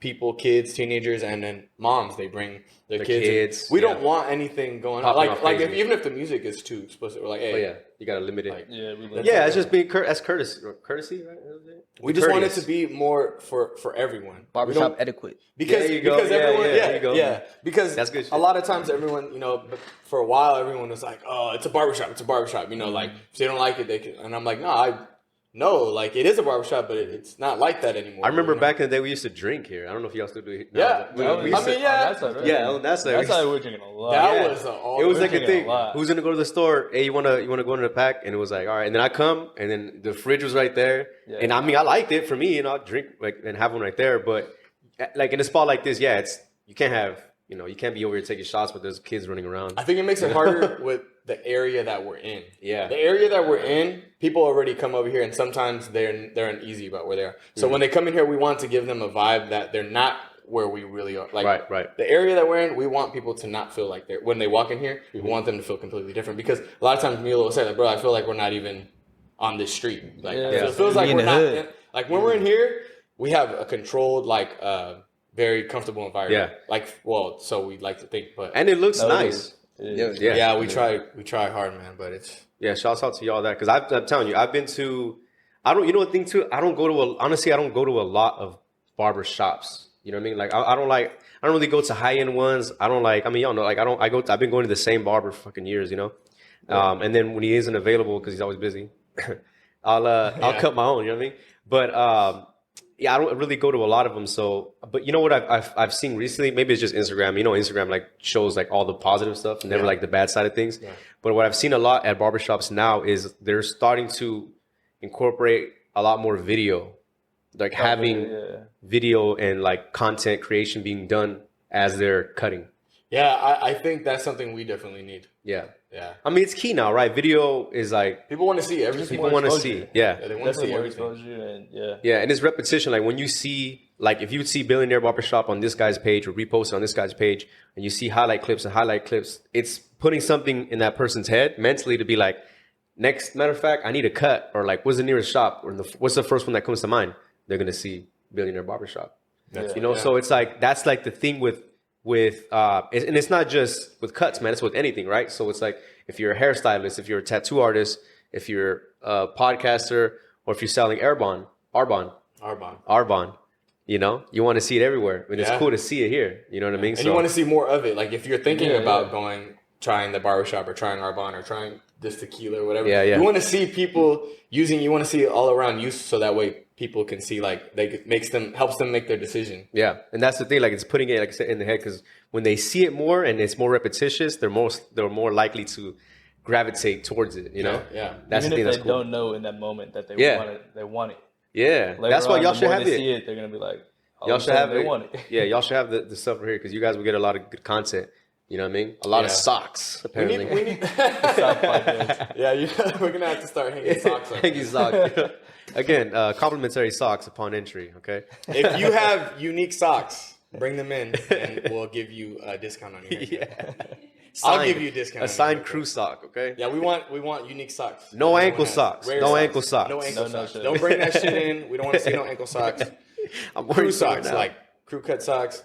people, kids, teenagers, and then moms. They bring their kids. We don't want anything going on. Like even if the music is too explicit, we're like, hey, you gotta limit it. Like, it's just being courtesy, right? We just want it to be more for everyone. Barbershop etiquette. Because everyone, because that's good shit. A lot of times everyone, for a while everyone was like, oh, it's a barbershop. Like if they don't like it, they can. And I'm like, no, like it is a barbershop, but it's not like that anymore. I remember back in the day we used to drink here. I don't know if y'all still do it. Yeah, that's how we were drinking a lot. It was like a thing. Who's gonna go to the store? Hey, you wanna go to the pack? And it was like, all right. And then I come, and then the fridge was right there. Yeah. And I mean, I liked it for me. I'll drink and have one right there. But like in a spot like this, you can't have. You can't be over here taking shots, but there's kids running around. I think it makes it harder with the area that we're in. Yeah. The area that we're in, people already come over here, and sometimes they're uneasy about where they are. So when they come in here, we want to give them a vibe that they're not where we really are. Like, right. The area that we're in, we want people to not feel like when they walk in here, we want them to feel completely different. Because a lot of times Milo will say, like, bro, I feel like we're not even on this street. Like, it feels like we're not. Like, when we're in here, we have a controlled, like, very comfortable environment. Yeah. So we like to think, and it looks nice. We try hard, man, but it's shouts out to y'all that, because I'm telling you, I've been to, I don't go to a lot of barber shops. You know what I mean? Like I don't really go to high end ones. I don't like, I mean, y'all know, like I've been going to the same barber for fucking years, and then when he isn't available because he's always busy, I'll cut my own. You know what I mean? But I don't really go to a lot of them. So, but you know what I've seen recently? Maybe it's just Instagram. Instagram like shows like all the positive stuff, never like the bad side of things. Yeah. But what I've seen a lot at barbershops now is they're starting to incorporate a lot more video, like having video and like content creation being done as they're cutting. Yeah, I think that's something we definitely need. Yeah. I mean, it's key now, right? Video is like people want to see everything. People want to see, they want to see everything. And it's repetition. Like when you see, like if you would see Billionaire Barbershop on this guy's page or repost it on this guy's page, and you see highlight clips, it's putting something in that person's head mentally to be like, matter of fact, I need a cut, or like, what's the nearest shop, or what's the first one that comes to mind? They're gonna see Billionaire Barbershop. So it's like that's like the thing with and it's not just with cuts, man. It's with anything, right? So it's like if you're a hairstylist, if you're a tattoo artist, if you're a podcaster, or if you're selling Arbonne, you want to see it everywhere. I mean, it's cool to see it here. You know what I mean? And you want to see more of it. Like if you're thinking about trying the barbershop or trying Arbonne or trying this tequila or whatever, you want to see people using. You want to see it all around use, so that way people can see, like, helps them make their decision. Yeah, and that's the thing. Like, it's putting it, like I said, in the head, because when they see it more and it's more repetitious, they're more likely to gravitate towards it. Yeah. That's the thing. That's cool. Even if they don't know in that moment that they want it, they want it. Yeah, later that's why y'all should have it. See it, they're gonna be like, y'all should have it. Want it. Yeah, y'all should have the stuff right here, because you guys will get a lot of good content. You know what I mean? A lot of socks, apparently. We need sock podcast. Yeah, we're going to have to start hanging socks up. Hanging socks. Again, complimentary socks upon entry, okay? If you have unique socks, bring them in, and we'll give you a discount on your haircut. I'll give you a discount. A signed crew sock, okay? Yeah, we want unique socks. No ankle socks. No ankle socks. No ankle socks. Don't bring that shit in. We don't want to see no ankle socks. I'm wearing crew socks, like crew cut socks.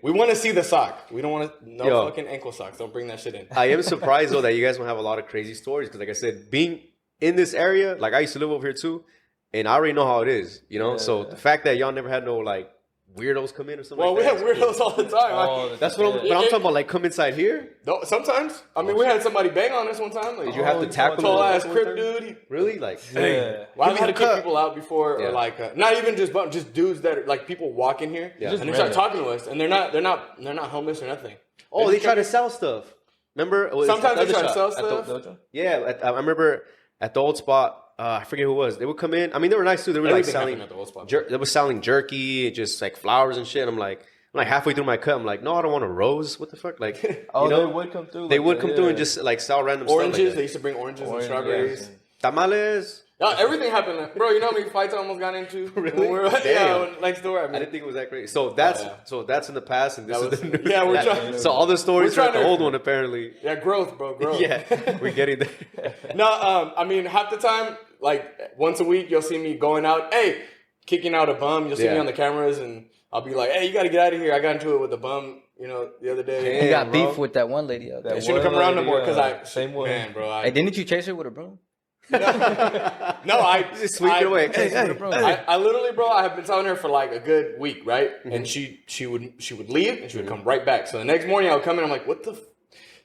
We want to see the sock. We don't want to, Yo. fucking ankle socks. Don't bring that shit in. I am surprised though that you guys don't have a lot of crazy stories because, like I said, being in this area, like I used to live over here too, and I already know how it is, you know. So the fact that y'all never had no like weirdos come in or something. Well, like we that, have weirdos all the time. that's what I'm. But I'm talking about like come inside here. No, sometimes. I mean, we had somebody bang on us one time. Like, Did you have to tackle tall them? ass crip dude. Really? Like, Yeah. Well, I've Give me had to the kick cut. people out before, Yeah. or like not even just dudes that are, like people walk in here Yeah. and they Just start random. talking to us, and they're not homeless or nothing. oh, they just try come- to sell stuff. Remember? It was Sometimes they another try to shop. sell stuff. Dojo? Yeah, I remember at the old spot. I forget who it was. They would come in. I mean, they were nice too. They were like Everything selling. happened at the old spot. They were selling jerky, just like flowers and shit. I'm like halfway through my cut. I'm like, no, I don't want a rose. What the fuck? Like, Oh, you know, they would come through. they like would that, come yeah. through and just like sell random Oranges. stuff. They Like used to bring oranges and Orange, strawberries. yes. that. Tamales. No, everything happened, bro. You know how many fights I almost got into? Really? When we were, Damn. when next door. I I mean, didn't think it was that great. So that's yeah. in the past, and this That is was- the new. yeah, we're that- trying- So all the stories we're are at the trying to- old one, apparently. yeah, growth, bro, growth. Yeah, we're getting there. No, I mean, half the time, like once a week, you'll see me going out, hey, kicking out a bum. You'll see me Yeah. on the cameras, and I'll be like, hey, you got to get out of here. I got into it with a bum, the other day. You got bro. beef with that one lady out there. They shouldn't come around no more because Same one. man, bro. Hey, didn't you chase her with a broom? No, I Just sweep it away. Hey, hey. I literally, bro, I have been telling her for like a good week, right? And she would leave and she would come right back. So the next morning I would come in, I'm like, what the?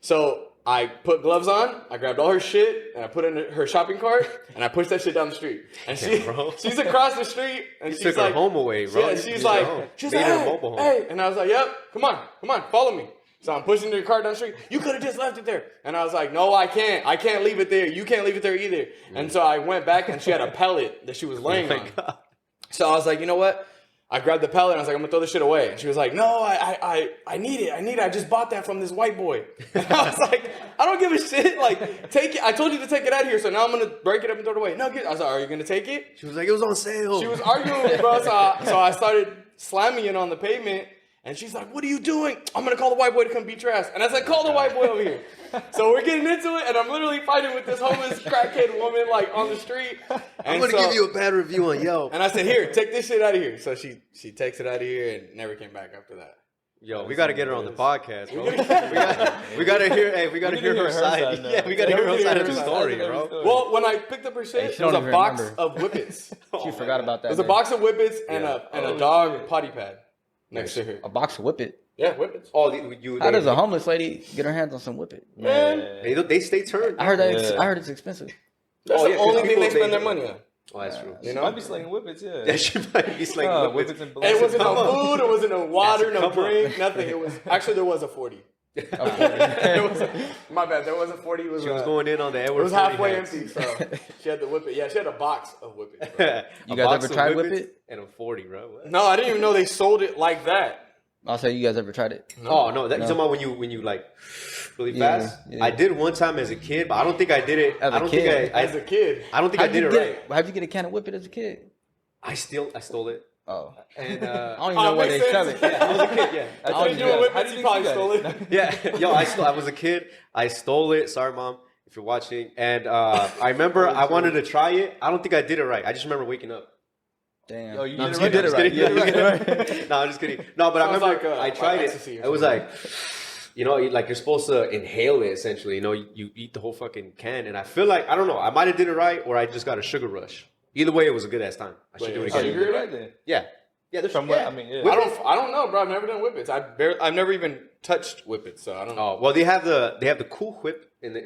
So I put gloves on, I grabbed all her shit, and I put it in her shopping cart, and I pushed that shit down the street. And she's across the street, and she's took like, her home away, bro. Yeah, You she's took like, her home. she's Made like, her hey, mobile home. hey, and I was like, yep, come on, follow me. So I'm pushing the cart down the street. You could have just left it there. And I was like, no, I can't. I can't leave it there. You can't leave it there either. And so I went back and she had a pellet that she was laying on. God. So I was like, you know what? I grabbed the pellet and I was like, I'm gonna throw this shit away. And she was like, no, I need it. I just bought that from this white boy. And I was like, I don't give a shit. Like, take it. I told you to take it out of here. So now I'm gonna break it up and throw it away. No, I was like, are you gonna take it? She was like, it was on sale. She was arguing with me, bro. So I started slamming it on the pavement. And she's like, what are you doing? I'm going to call the white boy to come beat your ass. And I was like, call the white boy over here. So we're getting into it, and I'm literally fighting with this homeless crackhead woman, like, on the street. I'm going to give you a bad review on Yelp. And I said, here, take this shit out of here. So she takes it out of here and never came back after that. Yo, we got to get her on the podcast, bro. we got to hear, we got to hear her side. now. Yeah, we got to hear her side of the Side. story, bro. Well, when I picked up her shit, she there was don't a even box remember. of Whippets. She forgot about that. There's a day. box of Whippets and Yeah. a dog potty pad next to her. A box of Whip It. Yeah, Whippets. Oh, How does a homeless lady get her hands on some Whip It? Man, They stay turned. I heard that. Yeah. I heard it's expensive. that's Oh, the yeah, 'cause only thing people, they spend they- their money on. Oh, that's true. You She know? might be slinging whippets, yeah. Yeah, she might be slinging Oh, whippets. whippets and And it wasn't Come no on. food, it wasn't no water, no Come on. drink, nothing. It was actually there was a 40. It was my bad. There wasn't 40. It was, She was going in on the Edward. it was halfway 40 empty. So she had to whip it. Yeah, she had a box of Whip It. bro. hats. You A guys box ever of tried Whip Whippets It? and a 40, bro. What? No, I didn't even know they sold it like that. I'll say you guys ever tried it. Oh no, that you talking about when you like really Yeah, fast? yeah. I did one time as a kid, but I don't think I did it. As a I don't kid? think I As a kid, I don't think I How'd did you it get right. How'd you get a can of Whip It as a kid? I stole it. Oh, And I don't even know where makes they shove sense. it. I was a kid, yeah. I when told you you were guys. Whip How It, did you you probably do stole that? it. Yeah, yo, I was a kid. I stole it. Sorry, mom, if you're watching. And I remember I wanted to try it. I don't think I did it right. I just remember waking up. Damn. Yo, you No, I'm did just it kidding. right. I'm just You kidding. did it right. No, I'm just kidding. No, but I Sounds remember like, I tried like it. ecstasy or It was something. like, like you're supposed to inhale it essentially. You eat the whole fucking can. And I feel like, I don't know, I might have did it right or I just got a sugar rush. Either way, it was a good ass time. I should do it Oh, again. you You did it right then. Yeah. Yeah, there's From yeah. what I mean, yeah. I don't know, bro. I've never done Whippets. I've never even touched Whippets, so I don't know. Oh well, they have the Cool Whip in the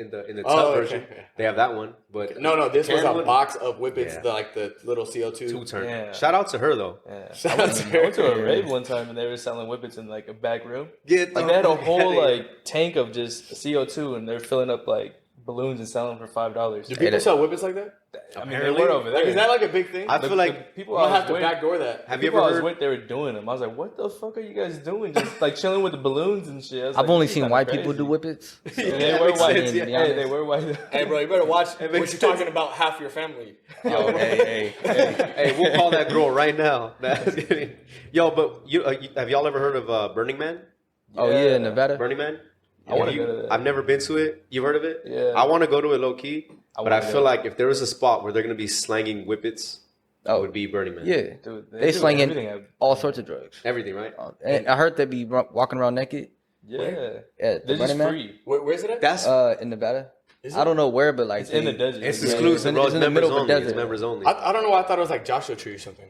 tub Oh, okay. vertion. They have that one, but No, this was can a one- box of Whippets, Yeah. the little CO2. 2-turn. Yeah. Shout out to her though. Yeah. Shout I out went, to I went to her. a rave one time and they were selling whippets in like a back room. Get Like they had a whole like tank of just CO2 and they're filling up like balloons and selling them for $5. Do people sell Whippets like that? I mean, they Apparently. were over there. Like, is that like a big thing? I feel like people I'll I was have to with, backdoor that. have you people ever I was heard? with, they were doing them. I was like, what the fuck are you guys doing? Just like chilling with the balloons and shit. I was I've like, only this is seen kinda white crazy. people do Whip Its. So, And Yeah, they were makes white. sense, yeah. Hey, they were white. Hey, bro, you better watch makes what you're sense. talking about half your family. oh, hey. Hey, we'll call that girl right now. That's kidding. Yo, but have y'all ever heard of Burning Man? Oh yeah, Nevada. Burning Man? I wanna Have go to that. I've never been to it. You've heard of it? Yeah. I want to go to it low key, but I wanna feel go. like if there was a spot where they're gonna be slanging whippets, would be Burning Man. Yeah, Dude, they do slinging everything. all sorts of drugs. Everything, right? And I heard they be walking around naked. Yeah. At the They're just Burning Man. free. Where's it at? That's In Nevada. Is I it? don't know where, but like It's in the desert. it's Yeah, exclusive, bro. it's It's in the members middle of the only. It's desert. members only. I don't know why I thought it was like Joshua Tree or something.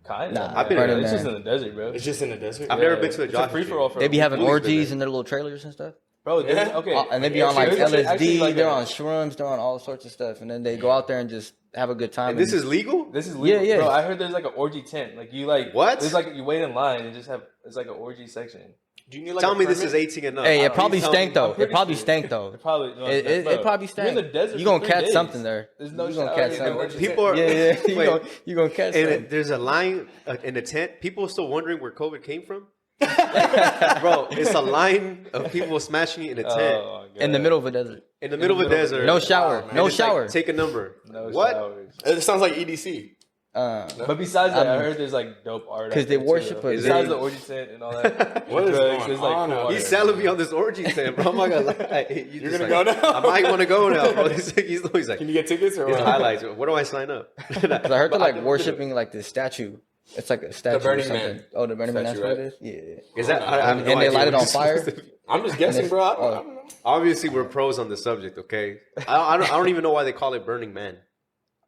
Kind Nah, of. I've been Burning It's just Man. in the desert, bro. It's just in the desert. I've never been to a It's Joshua free Tree. for all. For They be having Who's been orgies there? in their little trailers and stuff. Bro, Yeah. okay. And they be on like There's LSD. actually, like, they're a- on shrooms. They're on all sorts of stuff, and then they go out there and just have a good time. And this is legal? This is legal. Yeah. Bro, I heard there's like an orgy tent. Like you like What? There's like you wait in line and just have it's like an orgy section. Do you need like Tell a me this permit? is 18 and up. Hey, I it don't- probably you tell me- stank though. It pretty probably sure. stank though. It probably no, It bro, probably You're in stank. the desert. You for gonna 3 catch days. something there. There's no You gonna shower, catch there's no something. orgy People are. Yeah. Wait, You gonna catch and something. there's a line in the tent. People are still wondering where COVID came from. Bro, it's a line of people smashing it in a tent Oh, my God. In the middle of a desert. in the middle of a desert. No shower. man. No It's like, shower. take a number. No What? showers. It sounds like EDC. But besides that, I heard there's like dope art. 'Cause out they there, too, worship though. it. Besides the orgy tent and all that. What is drugs, going there's, like, on cool out art. He's selling me on this orgy tent, bro. I'm not gonna lie. You're gonna go now? I might want to go now, bro. He's like, Can you get tickets or his what? highlights. Where do I sign up? Because I heard they're like worshiping like this statue. It's like a statue Burning or something. Man. Oh, the Burning Man. That's Statue, what right? it is. Yeah. Is that? I have no And they idea light it what on it's supposed fire? to be. I'm just guessing, bro. I don't know. Obviously, we're pros on the subject. Okay, I don't even know why they call it Burning Man.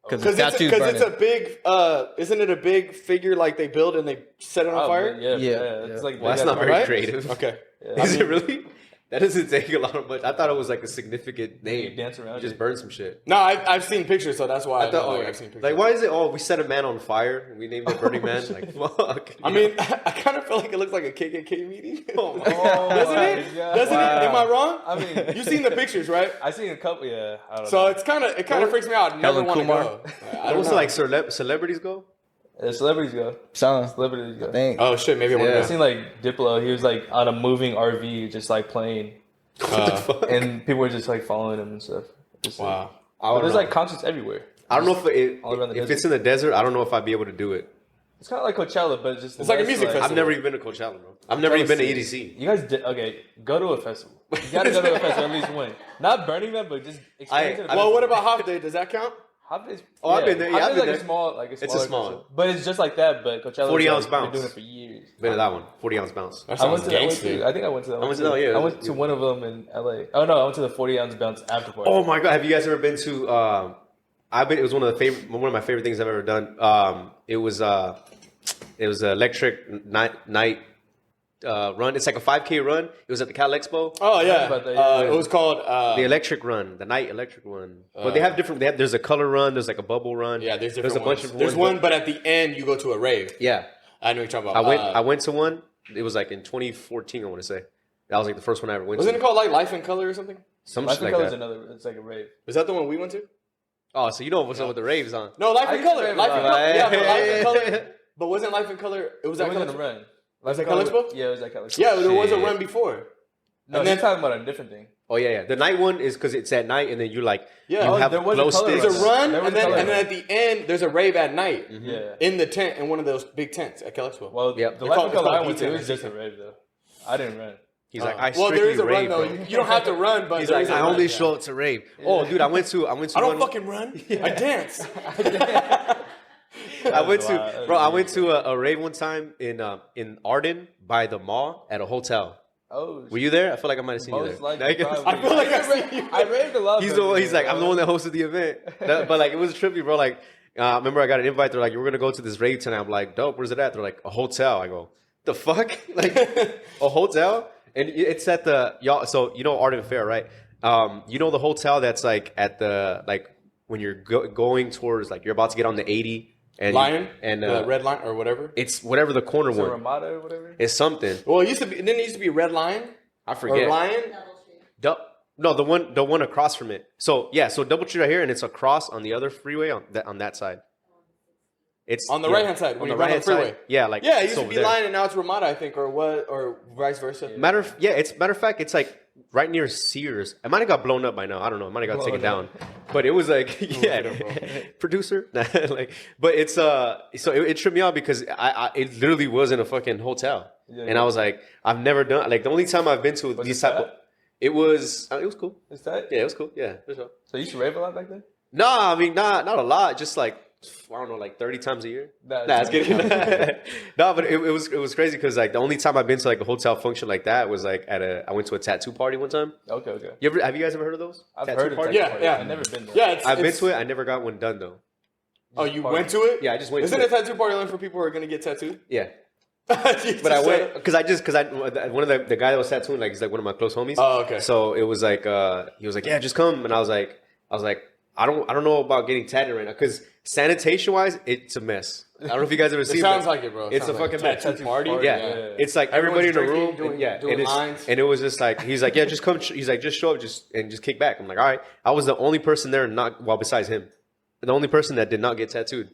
Because the Because statue's burning. it's a big, isn't it a big figure like they build and they set it on Oh, fire? Yeah. Yeah. It's like Well, that's not very Right? creative. Okay. Yeah. Is it really? That doesn't take a lot of much. I thought it was like a significant You name. dance around You just it. burn some shit. No, I've seen pictures, so that's why I I thought, know, oh, I've seen pictures. like, why is it? Oh, we set a man on fire and we named it Burning Man. Like, fuck. I mean, I kind of feel like it looks like a KKK meeting. Oh my Doesn't my it? God. Doesn't it? Am I Wow. wrong? I mean, You've seen the pictures, right? I seen a couple. Yeah, I don't So know. it kind of freaks me out. I never Helen want to Kumar? go. I I don't was know. like celebrities go. The celebrities go. Some, Celebrities go. I think. Oh shit, maybe I want Yeah. I to seen like Diplo. He was like on a moving RV, just like playing, go. and people were just like following him and stuff. Just, like- Wow. I But don't there's know. like concerts everywhere. I don't know all around the if desert. it's in the desert. I don't know if I'd be able to do it. It's kind of like Coachella, but just It's like a less, music festival. I've never even been to Coachella, bro. I've never even been to EDC. You guys did okay. Go to a festival. You gotta go to a festival at least one. Not Burning Man, but just experience it. Well, what about Hop Day? Does that count? Hop Day's? Oh, I've been there. Yeah, Hop I've Day's been like there. a small, like a It's a smaller small. festival. But it's just like that. But Coachella, 40-ounce like, bounce. been doing it for years. Been to that one. 40-ounce bounce. That I went sounds to. gangster. I think I went to that. I went to that, yeah. I went to one of them in LA. Oh no, I went to the 40-ounce bounce after party. Oh my god! Have you guys ever been to? It was one of my favorite things I've ever done. It was an electric night run. It's like a 5K run. It was at the Cal Expo. Oh yeah. about that, yeah. It was called The electric run, the night electric run. But they have different. There's a color run. There's like a bubble run. yeah. There's different a bunch ones. of There's ones, one, but at the end you go to a rave. Yeah, I know what you're talking about. I went to one. It was like in 2014. I want to say that was like the first one I ever went Wasn't to. it called like Life in Color or something? Some Life shit in like Color's that. another. It's like a rave. Was that the one we went to? Oh, so you know what's up with the raves, huh? No, Life I in used to Color. rave Life a in lot. Color. Yeah, but Life in Yeah. Color. But wasn't Life in Color? It was It at wasn't a Cal run. Was Life that in Cal Color- Expo? Yeah, it was at Cal Expo. Yeah, there was a Shit. run before. No, and you're then- talking about a different thing. Oh yeah. The night one is because it's at night, and then you like Yeah. you Oh, have there was a glow color sticks. There's a run, There was and then color and then at the end there's a rave at night Yeah. in the tent in one of those big tents at Cal Expo. Well, Yep. the It's Life called- in Color it's I called went to, it B10, was just a rave though. I didn't run. He's like, I well, there is a run rave, though. bro. You don't have to run, but He's there like, is a I run, only yeah. show up to rave. Oh, dude, I went to I don't one- fucking run. I dance. I went to, Wow. bro. I went to a rave one time in Arden by the mall at a hotel. Oh, Were you there? I feel like I might have seen you most there. likely. Like, I feel like I've seen you. I raved a lot. he's the one. He's like, I'm the one that hosted the event. But like, it was trippy, bro. Like, remember I got an invite. They're like, we're gonna go to this rave tonight. I'm like, dope. Where's it at? They're like, a hotel. I go, the fuck? Like, a hotel? And it's at the y'all. So you know Arden Fair, right? You know the hotel that's like at the like when you're going towards like you're about to get on the 80 and Lion and the red line or whatever. it's whatever the corner So one. Ramada or whatever. It's something. Well, it used to be. Didn't it used to be Red Lion I or forget. Lion? No, the one across from it. So yeah, so Doubletree right here, and it's across on the other freeway on that side. It's On the yeah, right-hand side, when you run on right-hand the freeway. side. Yeah, like Yeah, it used it's to over be there. Lion and now it's Ramada, I think, or what, or vice versa. Matter of fact, it's like right near Sears. It might have got blown up by now. I don't know. It might have got taken down. But it was like, yeah, producer. Like, but it's so it tripped me out because it literally was in a fucking hotel, Yeah, and yeah. I was like, I've never done like the only time I've been to Was these it type of. that? It was cool. Is that? Yeah, it was cool. Yeah, for sure. So you used to rave a lot back then? No, I mean not a lot. Just like I don't know, like 30 times a year. That's Nah, it's kidding. No, but it was crazy because like the only time I've been to like a hotel function like that was like I went to a tattoo party one time. Okay. Have you guys ever heard of those? I've tattoo heard of parties? tattoo parties. Yeah. I've never been there. Yeah, I've been to it. I never got one done though. Oh, you went to it? Yeah, I just went Isn't to a it. tattoo party only for people who are gonna get tattooed? Yeah. But I went because one of the guy that was tattooing, like, he's like one of my close homies. Oh, okay. So it was like he was like, yeah, just come, and I was like, I don't know about getting tatted right now because sanitation wise, it's a mess. I don't know if you guys ever seen. It sounds like it, bro. It's a fucking mess. tattoo party. Yeah. It's like everybody in the Everyone's room, drinking, doing lines. and it was just like he's like, yeah, just come. He's like, just show up, just kick back. I'm like, all right. I was the only person there, besides him, the only person that did not get tattooed.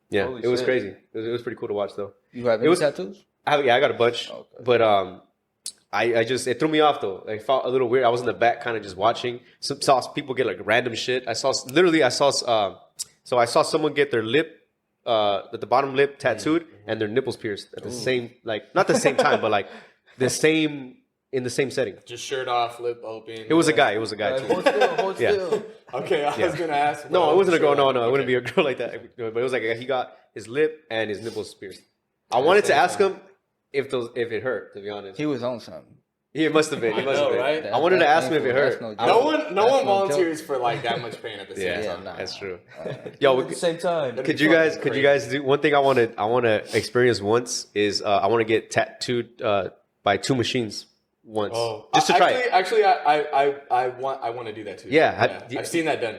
Yeah, Holy it was shit. crazy. It was pretty cool to watch though. You have any tattoos? I got a bunch, Okay. but I just, it threw me off though. I felt a little weird. I was in the back, kind of just watching. Saw people get like random shit. I saw someone get their lip, the bottom lip tattooed and their nipples pierced at the same, like not the same time, but like in the same setting. Just shirt off, lip open. It was a guy. It was a guy too. Hold Yeah. still. Okay, I was gonna ask. No, it wasn't a girl. No, it Okay. wouldn't be a girl like that. But it was like he got his lip and his nipples pierced. I wanted to ask him if it hurt. To be honest, He was on something. It must have been. It must have been. right? I wanted to ask him if it hurt. No one volunteers for like that much pain at the same Yeah, time. nah. That's true. At Yo, the same time. could you guys do one thing? I want to experience once is I want to get tattooed by two machines once, just to try it. Actually, I want to do that too. Yeah, I've seen that done.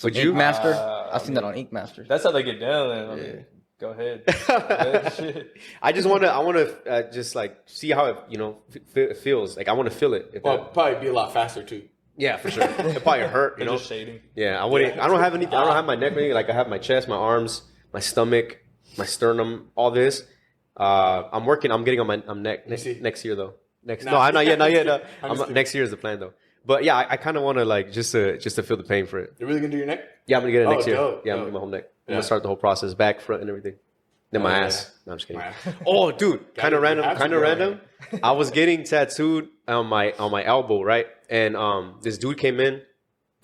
Would you? Ink Master? I've seen that on Ink Master. That's how they get down. I mean, go ahead. Shit. I want to just like see how it feels. Like I want to feel it. If Well, that- probably be a lot faster too. yeah, for sure. It probably hurt. You know. Just shading. Yeah, I wouldn't. I don't have any. I don't have my neck or anything. Like I have my chest, my arms, my stomach, my sternum, all this. I'm working. I'm getting on my neck see. next year though. Not yet. No. Next year is the plan though. But yeah, I kind of want to like just to feel the pain for it. You're really gonna do your neck? Yeah, I'm gonna get it next year. dope, Yeah, I'm dope. gonna do my whole neck. I'm Yeah. gonna start the whole process, back, front, and everything. Then my Oh, yeah. ass. No, I'm just kidding. My ass. Oh, dude, kind of you random. have to Kind of go random. I was getting tattooed on my elbow, right? And this dude came in,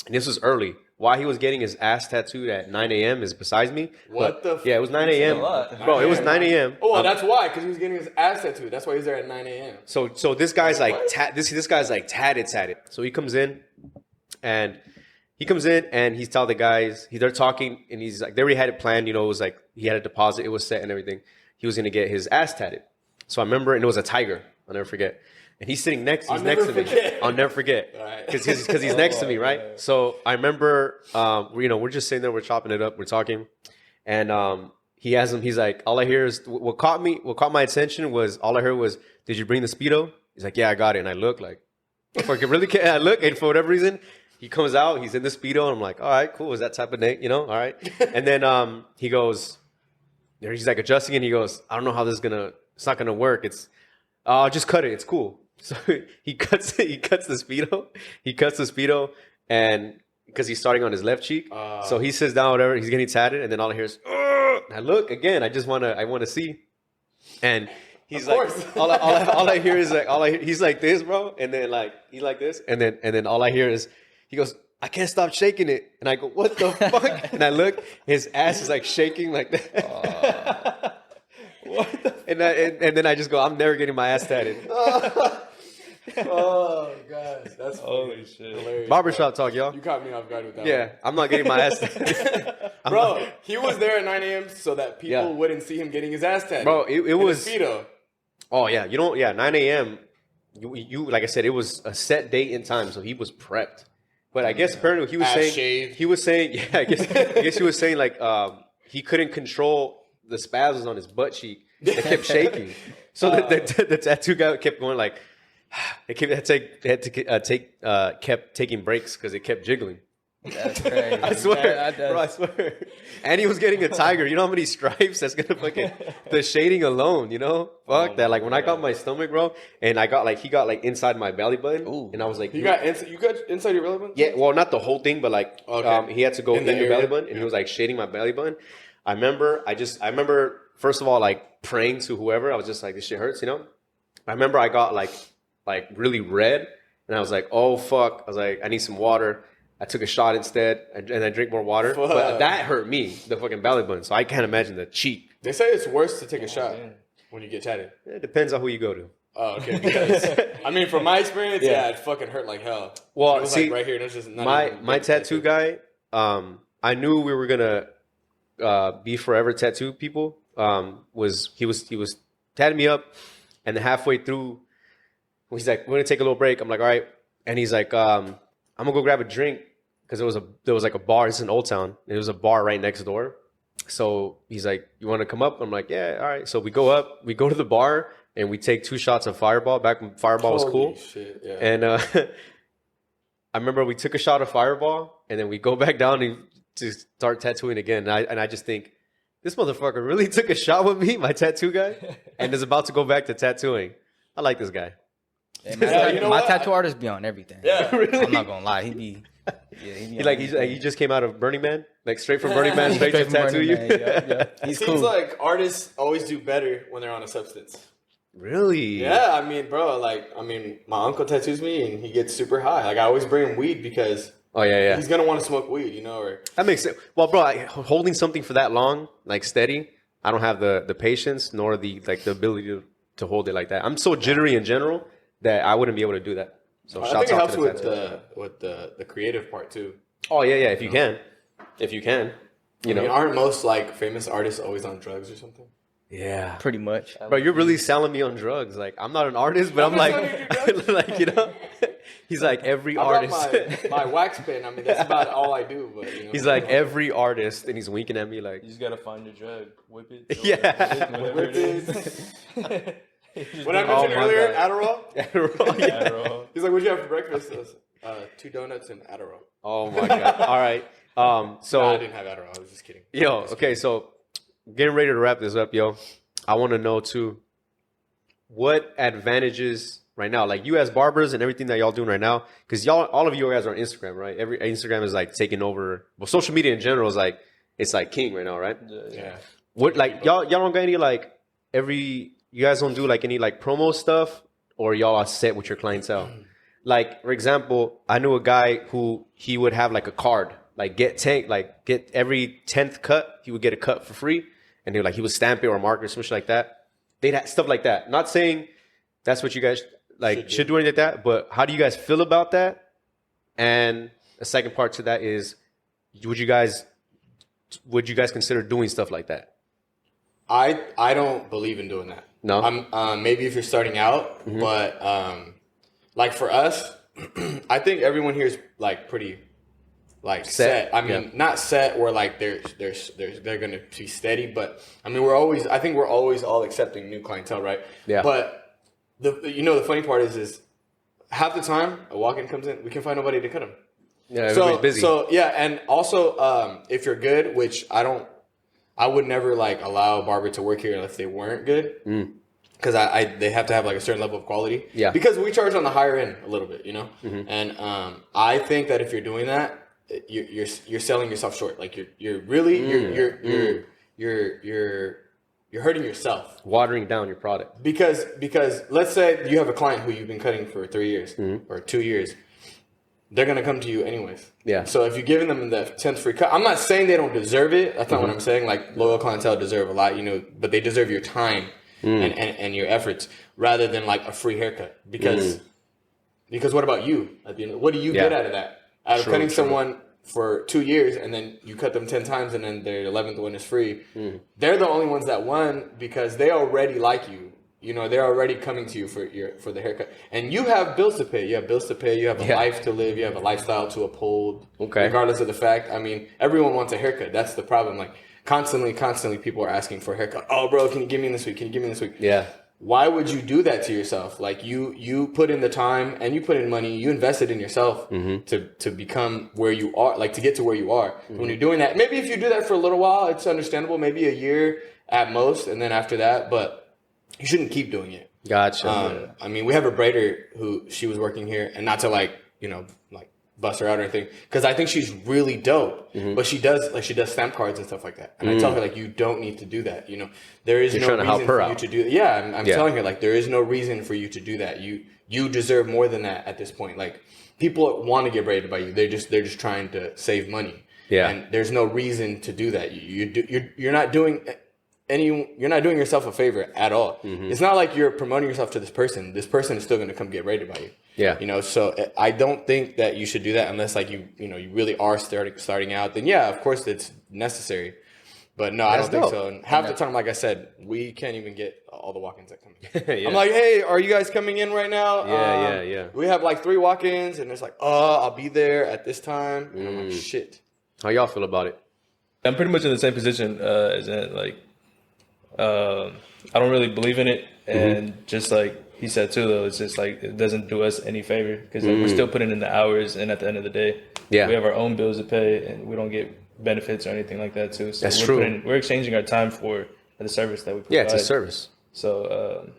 and this was early. Why he was getting his ass tattooed at 9 a.m. is besides me. What But, the Yeah, it was 9 a.m. a lot. Bro, it was 9 a.m. Oh, that's why, because he was getting his ass tattooed. That's why he's there at 9 a.m. So this guy's like this guy's like tatted. So he comes in and he's telling the guys, they're talking, and he's like, they already had it planned, it was like he had a deposit, it was set and everything. He was gonna get his ass tatted. So I remember, and it was a tiger, I'll never forget. And he's sitting next to me. I'll never forget. Right. Because he's next to me, right? So I remember we're just sitting there, we're chopping it up, we're talking, and he has him. He's like, all I hear is what caught my attention was all I heard was, "Did you bring the Speedo?" He's like, "Yeah, I got it." And I look like, fucking really can't. I look, and for whatever reason, he comes out. He's in the Speedo, and I'm like, all right, cool. Is that type of day? All right. And then he goes, he's like adjusting, and he goes, I don't know how this is it's not gonna work. It's just cut it. It's cool. So he cuts the Speedo, and because he's starting on his left cheek, so he sits down, whatever. He's getting tatted, and then all I hear is, "Ugh!" I look again. I want to see, and he's like, all I hear is like, he's like this, bro, and then like he's like this, and then all I hear is he goes, "I can't stop shaking it," and I go, "What the fuck?" And I look, his ass is like shaking like that. What the? And then I just go, "I'm never getting my ass tatted." Oh, God. That's Holy shit. hilarious. Barbershop talk, y'all. You caught me off guard with that Yeah, I'm not getting my ass tatted. one. Bro, he was there at 9 a.m. so that people Yeah. wouldn't see him getting his ass tatted. Bro, it In was. a Speedo. Oh yeah, 9 a.m. You like I said, it was a set date and time, so he was prepped. But I guess apparently he was Ass saying shaved. yeah, I guess he was saying like he couldn't control the spasms on his butt cheek. They kept shaking. So the tattoo guy kept going like kept taking breaks because it kept jiggling. That's crazy. I swear, bro, I swear. And he was getting a tiger. You know how many stripes that's gonna fucking the shading alone. Fuck that. Like when I got my stomach, bro, and he got like inside my belly button, Ooh. and I was like, You got inside your belly button? yeah, well, not the whole thing, but like Okay. he had to go In in the the area? belly button, and he was like shading my belly button. I remember first of all like praying to whoever. I was just like, this shit hurts. I remember I got like really red, and I was like, oh fuck. I was like, I need some water. I took a shot instead, and I drink more water. Fuck. But that hurt me, the fucking belly button. So I can't imagine the cheek. They say it's worse to take a shot when you get tatted. It depends on who you go to. Oh, okay. Because I mean, from my experience, it fucking hurt like hell. Well, it was see, like right here. That's just not my tattoo guy. I knew we were gonna be forever tattoo people. He was tatting me up, and then halfway through, he's like, "We're gonna take a little break." I'm like, "All right," and he's like, "I'm gonna go grab a drink," because there was like a bar. It's in Old Town. And there was a bar right next door. So he's like, "You want to come up?" I'm like, "Yeah, all right." So we go up. We go to the bar. And we take 2 shots of Fireball back when Fireball was cool. Shit, yeah. And I remember we took a shot of Fireball, and then we go back down to start tattooing again. And I just think, this motherfucker really took a shot with me, my tattoo guy, and is about to go back to tattooing. I like this guy. Yeah, my tattoo artist be on everything. Yeah, really? I'm not gonna lie. He be He just came out of Burning Man, like straight from Burning Man, straight to from tattoo Burning you. Man, yeah. It He's seems cool. like artists always do better when they're on a substance. Really? Yeah, I mean, bro, my uncle tattoos me and he gets super high. Like, I always bring him weed because he's going to want to smoke weed, you know? Or That makes sense. Well, bro, holding something for that long, like steady, I don't have the patience nor the ability to hold it like that. I'm so jittery in general that I wouldn't be able to do that. So I shouts think it out helps to the with the creative part, too. Oh, yeah, if you can. If you can. You know. I mean, aren't most, famous artists always on drugs or something? Yeah. Pretty much. Bro, you're really selling me on drugs. Like, I'm not an artist, but I'm like, you know, he's like every I artist. brought my wax pen. I mean, that's about all I do. But you know. He's like every artist, and he's winking at me like. You just gotta find your drug, whip it. Yeah. Whatever it is. What I mentioned earlier, Adderall. Adderall, yeah. Adderall. He's like, "What'd you have for breakfast?" I was, 2 donuts and Adderall. Oh my god! All right. So No, I didn't have Adderall. I was just kidding. Okay. So getting ready to wrap this up, yo. I want to know too, what advantages right now, like you as barbers and everything that y'all doing right now, because all of you guys are on Instagram, right? Every Instagram is like taking over. Well, social media in general is like it's like king right now, right? Yeah. What like y'all don't got any you guys don't do like any like promo stuff, or y'all are set with your clientele? Like for example, I knew a guy who he would have like a card, like get every 10th cut, he would get a cut for free. And he would stamp it or mark it or something like that. They'd have stuff like that. Not saying that's what you guys should do anything like that, but how do you guys feel about that? And the second part to that is, would you guys consider doing stuff like that? I don't believe in doing that. No? Maybe if you're starting out, but for us, I think everyone here is pretty set. I mean, not set where they're gonna be steady, but I mean I think we're always all accepting new clientele, right? Yeah. But the funny part is half the time a walk-in comes in, we can find nobody to cut them. Yeah, everybody's busy. So yeah, and also if you're good, which I would never allow a barber to work here unless they weren't good. Because they have to have a certain level of quality. Yeah. Because we charge on the higher end a little bit, you know. Mm-hmm. And I think that if you're doing that, you're selling yourself short. Like you're hurting yourself. Watering down your product. Because let's say you have a client who you've been cutting for 3 years or 2 years. They're gonna come to you anyways. Yeah. So if you're giving them the 10th free cut, I'm not saying they don't deserve it. That's not what I'm saying. Loyal clientele deserve a lot, but they deserve your time. And your efforts rather than a free haircut because what about you at the end? What do you get out of that? Out of cutting someone for 2 years and then you cut them 10 times and then their 11th one is free. They're the only ones that won because they already like you. They're already coming to you for the haircut, and you have bills to pay. You have bills to pay. You have a life to live. You have a lifestyle to uphold. Okay. Regardless of the fact, I mean, everyone wants a haircut. That's the problem. Constantly people are asking for a haircut. Oh, bro, can you give me this week? Can you give me this week? Yeah. Why would you do that to yourself? You put in the time and you put in money. You invested in yourself to become where you are, to get to where you are. When you're doing that, maybe if you do that for a little while, it's understandable. Maybe a year at most, and then after that, but you shouldn't keep doing it. Gotcha. I mean, we have a braider who she was working here, and not to bust her out or anything, because I think she's really dope. But she does stamp cards and stuff like that. And I tell her like, you don't need to do that. You know, there is no reason for you to do that. Yeah, I'm telling her like, there is no reason for you to do that. You deserve more than that at this point. Like, people want to get braided by you. They're just trying to save money. Yeah, and there's no reason to do that. You're not doing yourself a favor at all. It's not like you're promoting yourself to this person. This person is still going to come get braided by you. Yeah, you know. So I don't think that you should do that unless like you really are starting out. Then yeah, of course it's necessary. But no, I don't think so. And half the time, like I said, we can't even get all the walk-ins that come in. I'm like, hey, are you guys coming in right now? Yeah. We have like 3 walk-ins, and it's like, I'll be there at this time. And I'm like, shit. How y'all feel about it? I'm pretty much in the same position as in, like, I don't really believe in it. And just like he said too, though, it's just like it doesn't do us any favor because like, we're still putting in the hours, and at the end of the day, we have our own bills to pay, and we don't get benefits or anything like that too. So that's true. We're exchanging our time for the service that we provide. Yeah, it's a service. So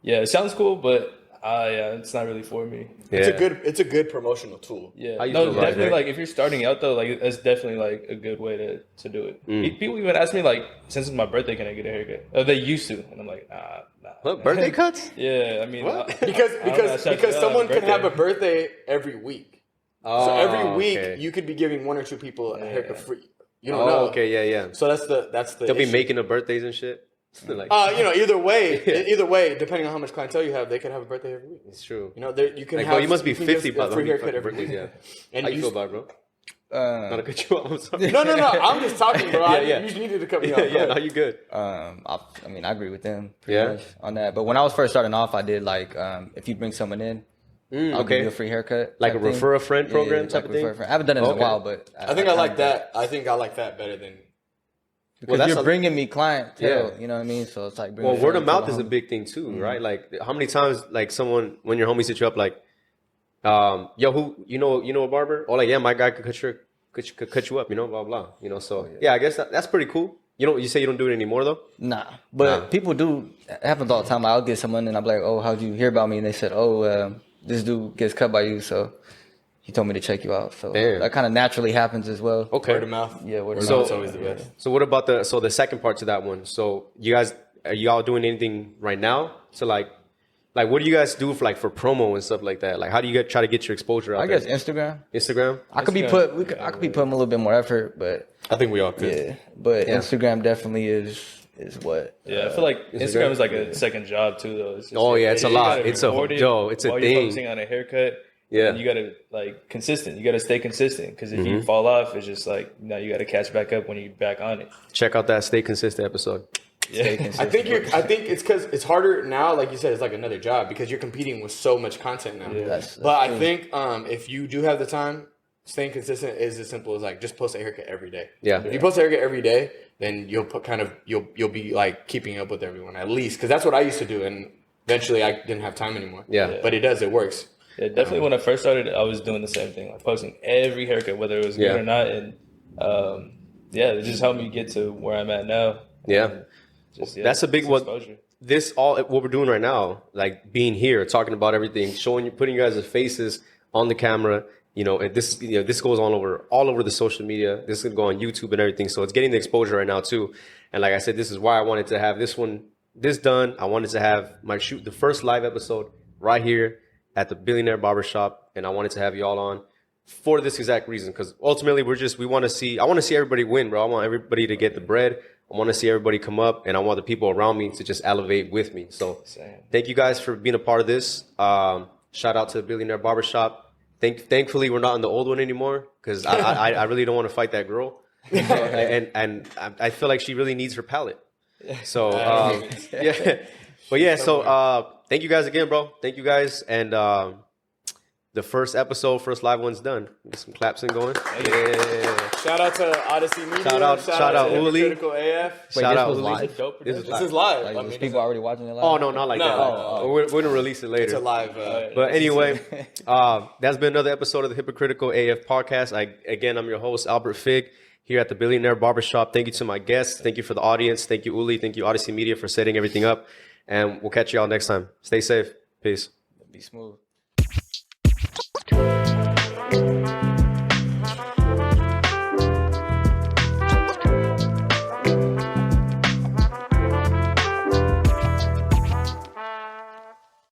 it sounds cool, but it's not really for me. Yeah. It's a good promotional tool. Yeah, no, definitely. Like if you're starting out though, like that's definitely like a good way to do it. People even ask me like, since it's my birthday, can I get a haircut? They used to, and I'm like, nah. What, birthday cuts? Yeah, I mean, because someone can have a birthday every week. So every week you could be giving 1 or 2 people a haircut free. You don't know. Okay, yeah. So that's the They'll be making the birthdays and shit. Like, either way, depending on how much clientele you have, they could have a birthday every week. It's true. You know, you can like, have. Bro, you must be 50 by the free haircut every week. Yeah. And how you feel about it, bro? Not to cut you off. I'm sorry. No. I'm just talking, bro. You just needed to cut me off. Yeah, no, you good. I agree with them pretty much on that. But when I was first starting off, I did like if you bring someone in, I'll give you a free haircut. Like a refer a friend program type of thing? I haven't done it in a while, but I think I like that. I think I like that better than... Because you're bringing me clientele, you know what I mean? So it's like... word of mouth is a big thing too, right? Like, how many times, like, someone, when your homies hit you up, like, yo, who, you know a barber? Oh, like, yeah, my guy could cut you up, you know, blah, blah. You know, so, yeah, I guess that's pretty cool. You say you don't do it anymore, though? Nah, but people do. It happens all the time. Like, I'll get someone and I'm like, oh, how'd you hear about me? And they said, this dude gets cut by you, so he told me to check you out. So that kind of naturally happens as well. Okay. Word of mouth. Yeah, word of mouth is always the best. So what about the second part to that one? So are y'all doing anything right now? So like what do you guys do for promo and stuff like that? Like, how do you try to get your exposure out there? I guess Instagram. I could be putting a little bit more effort, but I think we all could. Yeah, but Instagram definitely is what. Yeah, I feel like Instagram is like a second job too, though. It's it's a lot. It's a thing. You're focusing on a haircut. Yeah, and you gotta consistent. You gotta stay consistent because if you fall off, it's just like now you gotta catch back up when you're back on it. Check out that Stay Consistent episode. Yeah, I think it's because it's harder now. Like you said, it's like another job because you're competing with so much content now. Yeah, but I think if you do have the time, staying consistent is as simple as like just post a haircut every day. Yeah, if you post a haircut every day, then you'll be like keeping up with everyone at least, because that's what I used to do, and eventually I didn't have time anymore. Yeah. But it works. Yeah, definitely. When I first started, I was doing the same thing, like posting every haircut, whether it was good or not, and it just helped me get to where I'm at now. Yeah, that's a big one. This what we're doing right now, like being here, talking about everything, putting you guys' faces on the camera. And this goes all over the social media. This is going to go on YouTube and everything. So it's getting the exposure right now too. And like I said, this is why I wanted to have this done. I wanted to have the first live episode right here at the Billionaire Barbershop. And I wanted to have you all on for this exact reason. Because ultimately I want to see everybody win, bro. I want everybody to get the bread. I want to see everybody come up, and I want the people around me to just elevate with me. So thank you guys for being a part of this. Shout out to the Billionaire Barbershop. Thankfully, we're not in the old one anymore because I really don't want to fight that girl, and I feel like she really needs her palate. So thank you guys again, bro. Thank you guys, and the first live one's done. Get some claps in going. Yeah. Shout out to Odyssey Media. Shout out Uli. Hypocritical AF. Shout out Uli. This is live. Like, there's people already watching it live? Oh, no, not like that. We're going to release it later. It's a live. But anyway, that's been another episode of the Hypocritical AF podcast. I'm your host, Albert Fig, here at the Billionaire Barbershop. Thank you to my guests. Thank you for the audience. Thank you, Uli. Thank you, Odyssey Media, for setting everything up. And we'll catch you all next time. Stay safe. Peace. Be smooth.